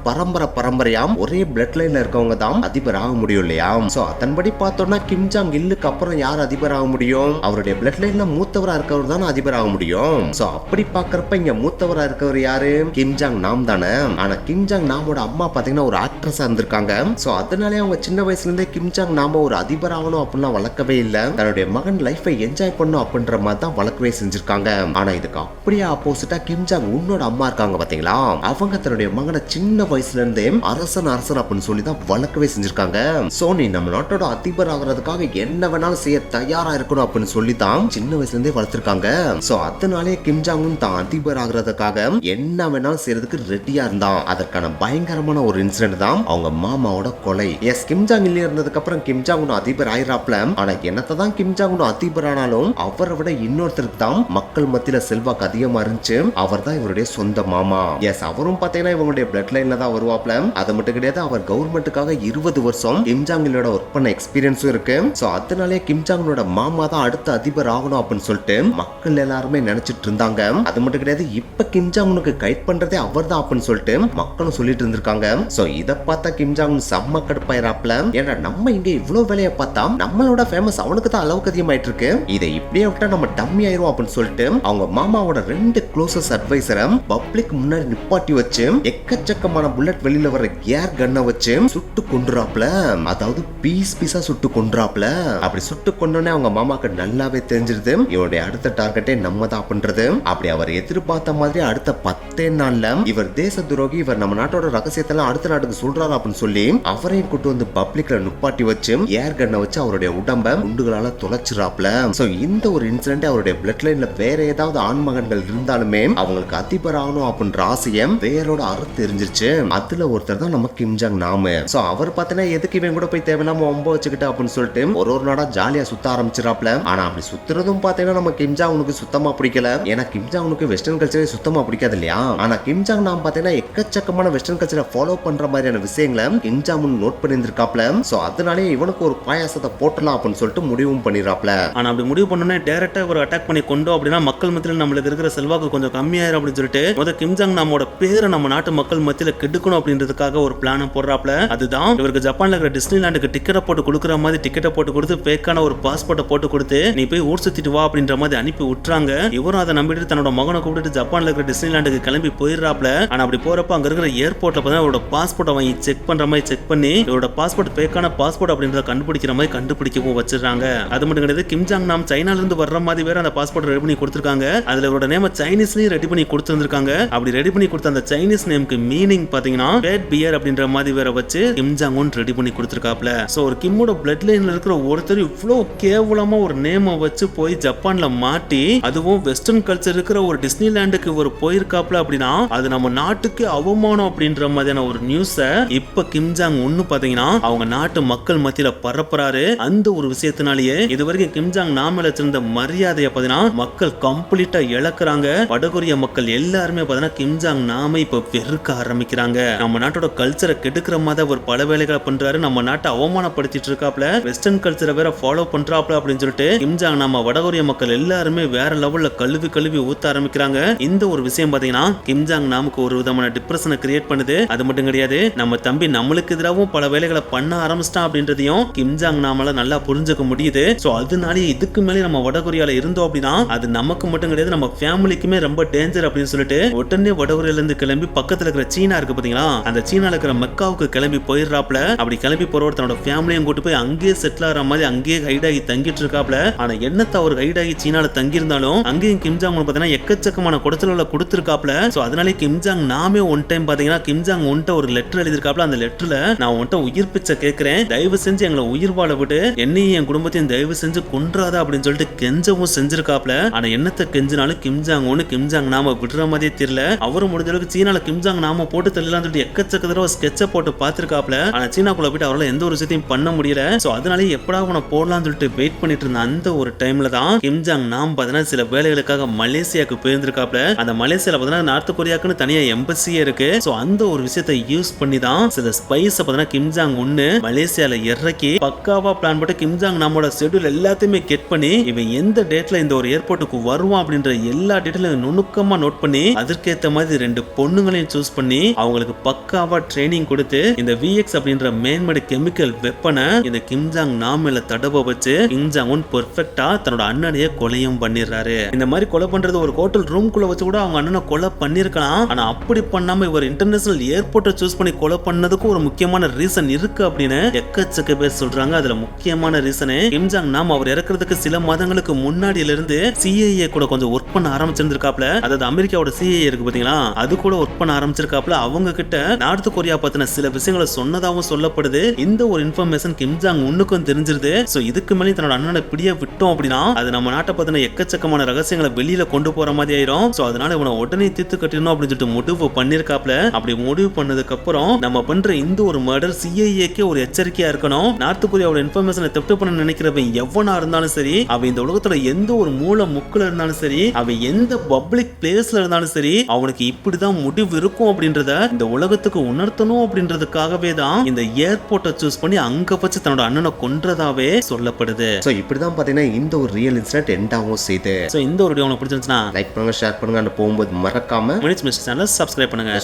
பரம்பரையாம் ஒரே பிளட் லைன்ல இருக்கவங்க தான் அதிபர் ஆக முடியும் இல்லையா? சோ அதன்படி பார்த்தோம்னா கிம் ஜாங் இல்லுக்கு அப்புறம் யார் அதிபர் ஆக முடியும்? அவருடைய பிளட் லைன்ல மூத்தவரா இருக்கவர் தான் அதிபர் ஆக முடியும். சோ அப்படி பாக்குறப்ப இங்க மூத்தவரா இருக்கவர் யாரு? கிம் ஜாங் நாம் தானே. ஆனா கிம் ஜாங் நாமோட அம்மா பாத்தீங்கன்னா ஒரு ஆக்ட்ரஸா இருந்திருக்காங்க. சோ அதனாலே அவங்க சின்ன வயசுல இருந்தே கிம் ஜாங் நாம ஒரு அதிபர் ஆகணும் அப்படின்லாம் வளர்க்கவே இல்ல. தன்னுடைய மகன் லைஃபை என்ஜாய் பண்ணும் அப்படின்ற மாதிரி தான் வளர்க்கவே செஞ்சிருக்காங்க. ஆனா இதுக்கு அப்படியே ஆப்போசிட்டா கிம் ஜாங் உன்னோட அம்மா இருக்காங்க பாத்தீங்களா, அவங்க தன்னுடைய மகனை சின்ன வயசுல இருந்தே அரசன் அப்படின்னு சொல்லி தான் வளர்க்கவே செஞ்சிருக்காங்க. சோ நீ நம்ம நாட்டோட அதிபர் ஆகிறதுக்காக என்ன வேணாலும் செய்ய தயாரா இருக்கணும் அப்படின்னு சொல்லி தான் சின்ன வயசுல இருந்தே வளர்த்திருக்காங்க. சோ அதனாலே கிம் ஜாங் உன் தான் அதிபர் ஆகிறதுக்காக என்ன வேணாலும் செய்யறதுக்கு ரெடியா இருந்தான். அதற்கான பயங்கரமான ஒரு இன்சிடென்ட் தான் அவங்க மாமாவோட கொலை. எஸ், கிம் ஜாங் இல்ல இருந்ததுக்கு அப்புறம் கிம் ஜாங் உன் அதிபர் ஆயிராப்ல. ஆனா என்னத்தை தான் கிம் ஜாங் உன் அதிபர் ஆனாலும் அவரை விட இன்னொருத்தருக்கு தான் மக்கள் மத்தியில செல்வாக்கு அதிகமா இருந்துச்சு. அவர் தான் இவருடைய சொந்த மாமா. எஸ், அவரும் பாத்தீங்கன்னா இவங்களுடைய பிளட் லைன்ல தான் வருவாப்ல. அது மட்டும் கிடையாது, அவர் கவர்மெண்ட்டுக்காக 20 வருஷம் கிம் ஜாங் இலோட ஒர்க் பண்ண எக்ஸ்பீரியன்ஸும் இருக்கு. சோ அதனாலே கிம் ஜாங் இலோட மாமா தான் அடுத்த அதிபர் ஆகணும் அப்படின்னு சொல்லிட்டு மக்கள் எல்லாருமே நினைச்சிட்டு இருந்தாங்க. அது மட்டும் கிடையாது, இப்ப கிம் ஜாங் உனுக்கு கைட் பண்றதே அவர் தான் அப்படின்னு சொல்லிட்டு மக்களும் சொல்லிட்டு இருந்திருக்காங்க. சோ இத பார்த்தா கிம் ஜாங் செம்ம கடுப்பாயிராப்ல. ஏன்னா நம்ம இங்க இவ்வளவு வேலையை பார்த்தா நம்மளோட ஃபேமஸ் அவனுக்கு தான் அளவுக்கு அதிகமாயிட்டு இருக்கு, இதை இப்படியே விட்டா நம்ம டம்மி ஆயிரும் அப்படின்னு சொல்லிட்டு அவங்க மாமாவோட 2 க்ளோசஸ்ட் அட்வைசரை பப்ளிக் முன்னாடி நிப்பாட்டி வச்சு எக்கச்சக்கமான புல்லட் வெளியில வர ஏர் கன்னை வச்சு சுட்டு கொன்றாப்ல. அதாவது பீஸா சுட்டு கொன்றாப்ல. அப்படி சுட்டு கொண்டோன்னே அவங்க மாமாக்கு நல்லாவே தெரிஞ்சிருது இவருடைய அடுத்த டார்கெட்டே நம்ம தான் பண்றது. அப்படி அவர் எதிர்பார்த்த மாதிரி அடுத்த 10 நாள்ல இவர் தேச துரோகி, இவர் நம்ம நாட்டோட ரகசியத்தெல்லாம் அடுத்த நாட்டுக்கு சொல்றாரு அப்படின்னு சொல்லி அவரையும் கூட்டு வந்து பப்ளிக்ல நிப்பாட்டி வச்சு ஏர் கன்னை வச்சு அவருடைய உடம்ப குண்டுகளால தொலைச்சிராப்ல. சோ இந்த ஒரு இன்சிடென்ட் அவருடைய பிளட் லைன்ல வேற ஏதாவது ஆண் மகன்கள் இருந்தாலுமே அவங்களுக்கு அதிபர் ஆகணும் அப்படின்ற ஆசையம் வேரோட அறுத்து தெரிஞ்சிருச்சு. அதுல ஒருத்தர் தான் நம்ம கிம் ஜாங் நாமு. சோ அவர் பார்த்தீங்கன்னா எதுக்கு இவன் கூட போய் தேவையில்லாம ஒம்ப வச்சுக்கிட்டு அப்படின்னு சொல்லிட்டு ஒரு நாடா ஜாலியா சுத்த ஆரம்பிச்சிடாப்ல. ஆனா அப்படி சுத்துறதும் பாத்தீங்கன்னா நம்ம கிம் ஜாங் உனக்கு சுத்தமா பிடிக்கல. ஏன்னா கிம் ஜாங் உனக்கு வெஸ்டர்ன் கல்ச்சரே சுத்தமா பிடிக்காது இல்லையா. ஆனா கிம் ஜாங் நாம் பாத்தீங்கன்னா எக்கச்சக்கமான வெஸ்டர்ன் கல்ச்சரை ஃபாலோ பண்ற மாதிரியான விஷயங்களை கிம் ஜாங் நோட் பண்ணியிருந்திருக்காப்ல. சோ அதனாலே இவனுக்கு ஒரு பாயாசத்தை போட்டலாம் அப்படின்னு சொல்லிட்டு முடிவும் பண்ணிடுறாப்ல. ஆனா அப்படி முடிவு பண்ணோன்னே டைரக்டா ஒரு அட்டாக் பண்ணி கொண்டோம் அப்படின்னா மக்கள் மத்தியில் நம்மளுக்கு இருக்கிற செல்வாக்கு கொஞ்சம் கம்மியாயிரும் அப்படின்னு சொல்லிட்டு முதல் கிம் ஜாங் நம்மோட பேரை நம்ம நாட்டு மக்கள் மத்தியில கெடுக்கணும் அப்படின்றதுக்காக ஒரு பிளான போடுறாப்ல. அதுதான் இவருக்கு ஜப்பான்ல இருக்கிற டிஸ்னிலாண்டுக்கு டிக்கெட்டை போட்டு கொடுக்குற மாதிரி டிக்கெட்டை போட்டு கொடுத்து பேக்கான ஒரு பாஸ்போர்ட்டை போட்டு கொடுத்து நீ போய் ஊர் சுத்திட்டு வா அப்படின்ற மாதிரி அனுப்பி விட்டுறாங்க. இவரும் அதை நம்பிட்டு தன்னோட மகனை கூப்பிட்டு ஜப்பான்ல இருக்கிற டிஸ்னிலாண்டுக்கு கிளம்பி போயிடுறாப்ல. ஆனா அப்படி போறப்ப அங்க இருக்கிற ஏர்போர்ட்ல பார்த்தா அவரோட பாஸ்போர்ட்டை வாங்கி செக் பண்ற மாதிரி செக் பண்ணி இவரோட பாஸ்போர்ட் பேக்கான பாஸ்போர்ட் அப்படின்றத கண்டுபிடிக்கிற மாதிரி கண்டுபிடிக்கவும் வச்சிருக்காங்க. அது மட்டும் கிடையாது, கிம் ஜாங் நாம் சைனால இருந்து வர்ற மாதிரி வேற அந்த பாஸ்போர்ட் ரெடி பண்ணி கொடுத்திருக்காங்க. அதுல இவரோட நேம சைனீஸ்லயும் ரெடி பண்ணி கொடுத்திருக்காங்க. அப்படி ரெடி பண்ணி கொடுத்த அந்த சைனீஸ் நேமுக்கு மீனிங் பாத்தீங்கன்னா பேட் பியர் அப்படின்ற மாதிரி வேற வச்சு கிம் ஜாங் உன் ரெடி பண்ணி கொடுத்திருக்காப்ல. சோ ஒரு கிம்மோட பிளட் லைன்ல இருக்கிற ஒருத்தர் இவ்வளவு கேவலமா ஒரு நேம வச்சு போய் ஜப்பான்ல மாட்டி அதுவும் வெஸ்டர்ன் கல்ச்சர் இருக்கிற ஒரு டிஸ்னிலாண்டுக்கு ஒரு போயிருக்காப்ல அப்படின்னா அது நம்ம நாட்டுக்கு அவமானம் அப்படின்ற மாதிரியான ஒரு நியூஸ இப்ப கிம் ஜாங் ஒன்னு பாத்தீங்கன்னா அவங்க நாட்டு மக்கள் மத்தியில பரப்புறாரு. அந்த ஒரு விஷயத்தினாலேயே இதுவரைக்கும் கிம் ஜாங் நாம வச்சிருந்த மரியாதையை பாத்தீங்கன்னா மக்கள் கம்ப்ளீட்டா இழக்கிறாங்க. வடகொரிய மக்கள் எல்லாருமே பாத்தீங்கன்னா கிம் ஜாங் நாம இப்ப வெறுக்க ஆரம்பிக்கிறாங்க. நம்ம நாட்டோட கல்ச்சரை கெடுக்கிற மாதிரி ஒரு பல வேலைகளை பண்றாரு, நம்ம நாட்டை அவமானப்படுத்திட்டு இருக்காப்ல, வெஸ்டர்ன் கல்ச்சரை வேற ஃபாலோ பண்றாப்ல அப்படின்னு சொல்லிட்டு கிம் ஜாங் நாம வடகொரிய மக்கள் எல்லாருமே வேற லெவல்ல கழுவி ஊத்த ஆரம்பிக்கிறாங்க. இந்த ஒரு விஷயம் பாத்தீங்கன்னா கிம் ஜாங் நாமுக்கு ஒரு விதமான டிப்ரெஷனை கிரியேட் பண்ணுது. அது மட்டும் கிடையாது, நம்ம தம்பி நம்மளுக்கு எதிராகவும் பல வேலைகளை பண்ண ஆரம்பிச்சிட்டான் அப்படின்றதையும் கிம் ஜாங் நாமால நல்லா புரிஞ்சுக்க முடியுது. சோ அதனாலே இதுக்கு மேலே நம்ம வடகொரியால இருந்தோம் அப்படின்னா அது நமக்கு மட்டும் கிடையாது, நம்ம ஃபேமிலிக்குமே ரொம்ப டேஞ்சர் அப்படின்னு சொல்லிட்டு உடனே வடகொரியால இருந்து கிளம்பி பக்கத்துல இருக்கிற சீனா இருக்கு பாத்தீங்களா, அந்த சீனால இருக்கிற மெக்காவுக்கு கிளம்பி போயிடுறாப்ல. அப்படி கிளம்பி போறவர் தன்னோட ஃபேமிலியும் கூட்டு போய் அங்கேயே செட்டில் ஆகிற மாதிரி அங்கேயே கைட் ஆகி தங்கிட்டு இருக்காப்ல. ஆனா என்னத்த அவர் கைட் ஆகி சீனால தங்கி இருந்தாலும் அங்கேயும் கிம் ஜாங் பாத்தீங்கன்னா எக்கச்சக்கமான கொடுத்தல கொடுத்திருக்காப்ல. சோ அதனாலே கிம் ஜாங் நாமே ஒன் டைம் பாத்தீங்கன்னா கிம் ஜாங் ஒன்ட்ட ஒரு லெட்டர் எழுதிருக்காப்ல. அந்த லெட்டர்ல நான் உன்ட்ட உயிர் பிச்சை கேட்கிறேன், தயவு செஞ்சு எங்களை உயிர் வாழ விட்டு என்னையும் என் குடும்பத்தையும் தயவு செஞ்சு கொன்றாத அப்படின்னு சொல்லிட்டு கெஞ்சவும் செஞ்சிருக்காப்ல. ஆனா என்னத்த கெஞ்சினாலும் கிம் ஜாங் ஒன்னு கிம் ஜாங் நாம விடுற மாதிரியே தெரியல. அவரும் முடிஞ்ச அளவுக்கு சீனால கிம் ஜாங் நாம போட்டு தள்ளலாம் சொல்லிட்டு எக்கச்சக்க தடவை ஸ்கெட்சை போட்டு பார்த்திருக்காப்ல. ஆனா சீனாக்குள்ள போயிட்டு அவரால் எந்த ஒரு விஷயத்தையும் பண்ண முடியல. சோ அதனாலே எப்படா உன போடலாம்னு சொல்லிட்டு வெயிட் பண்ணிட்டு இருந்த அந்த ஒரு டைம்ல தான் கிம் ஜாங் நாம் பாத்தீங்கன்னா சில வேலைகளுக்காக மலேசியாவுக்கு போயிருந்திருக்காப்ல. அந்த மலேசியால பாத்தீங்கன்னா நார்த் கொரியாக்குன்னு தனியா எம்பசியே இருக்கு. சோ அந்த ஒரு விஷயத்தை யூஸ் பண்ணி தான் சில ஸ்பைஸ் பாத்தீங்கன்னா கிம் ஜாங் ஒன்னு மலேசியால இறக்கி பக்காவா பிளான் போட்டு கிம் ஜாங் நம்மோட ஷெட்யூல் எல்லாத்தையுமே கெட் பண்ணி இவன் எந்த டேட்ல இந்த ஒரு ஏர்போர்ட்டுக்கு வருவான் அப்படின்ற எல்லா டீட்டெயிலும் நுணுக்கமா நோட் பண்ணி அதற்கேற்ற மாதிரி 2 பொண்ணுங்களையும் சூஸ் பண்ணி அவங்களுக்கு பக்காவா ட்ரைனிங் கொடுத்து இந்த VX அப்படின்ற மேன்மேடு கெமிக்கல் வெப்பனை இந்த கிம் ஜாங் நாமேல தடவை வச்சு கிம் ஜாங் உன் பெர்ஃபெக்ட்டா தன்னோட அண்ணனையே கொலையும் பண்ணிடுறாரு. இந்த மாதிரி கொலை பண்றது ஒரு ஹோட்டல் ரூம்குள்ள வச்சு கூட அவங்க அண்ணனை கொலை பண்ணிருக்கலாம். ஆனா அப்படி பண்ணாம இவர் இன்டர்நேஷனல் ஏர்போர்ட்டை சூஸ் பண்ணி கொலை பண்ணதுக்கு ஒரு முக்கியமான ரீசன் இருக்கு அப்படின்னு எக்கச்சக்க பேர் சொல்றாங்க. அதுல முக்கியமான ரீசனே கிம் ஜாங் நாம் அவர் இறக்குறதுக்கு சில மாதங்களுக்கு முன்னாடியில இருந்து CIA கூட கொஞ்சம் ஒர்க் பண்ண ஆரம்பிச்சிருந்திருக்காப்ல. அதாவது அமெரிக்காவோட CIA இருக்கு பாத்தீங்களா, அது கூட ஒர்க் பண்ண ஆரம்பிச்சிருக்காப்ல. அவங்க கிட்ட நார்த் கொரியா பத்தின சில விஷயங்களை சொன்னதாகவும் சொல்லப்படுது. இந்த ஒரு இன்ஃபர்மேஷன் கிம் ஜாங் உன்னுக்கும் தெரிஞ்சிருது. சோ இதுக்கு மேலே தன்னோட அண்ணனை பிடிய விட்டோம் அப்படின்னா அது நம்ம நாட்டை பத்தின எக்கச்சக்கமான ரகசியங்களை வெளியில கொண்டு போற மாதிரி ஆயிரும். சோ அதனால இவனை உடனே தீர்த்து கட்டணும் அப்படின்னு சொல்லிட்டு முடிவு பண்ணிருக்காப்ல. அப்படி முடிவு பண்ணதுக்கு அப்புறம் நம்ம பண்ற இந்த ஒரு மர்டர் CIAக்கே ஒரு எச்சரிக்கையா இருக்கணும். நார்த் கொரியாவோட இன்ஃபர்மேஷனை தெப்ட் பண்ண நினைக்கிறவன் எவனா இருந்தாலும் சரி, அவன் இந்த உலகத்துல எந்த ஒரு மூல முக்குல இருந்தாலும் சரி, அவன் எந்த பப்ளிக் பிளேஸ்ல இருந்தாலும் சரி, அவனுக்கு இப்படிதான் முடிவு இருக்கும் அப்படின்றத இந்த உலகத்துக்கு உணர்த்தணும் அப்படின்றதுக்காகவே தான் இந்த ஏர்போர்ட்டை சூஸ் பண்ணி அங்க வச்சு தன்னோட அண்ணனை கொன்றதாவே சொல்லப்படுது. சோ இப்படிதான் பாத்தீங்கன்னா இந்த ஒரு ரியல் இன்சிடென்ட் எண்டாவும் செய்து. சோ இந்த ஒரு வீடியோ உங்களுக்கு பிடிச்சிருந்துச்சுன்னா லைக் பண்ணுங்க, ஷேர் பண்ணுங்க, போகும்போது மறக்காம மினிட்ஸ் மிஸ்டர் சேனலை சப்ஸ்கிரைப் பண்ணுங்க.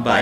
பாய்.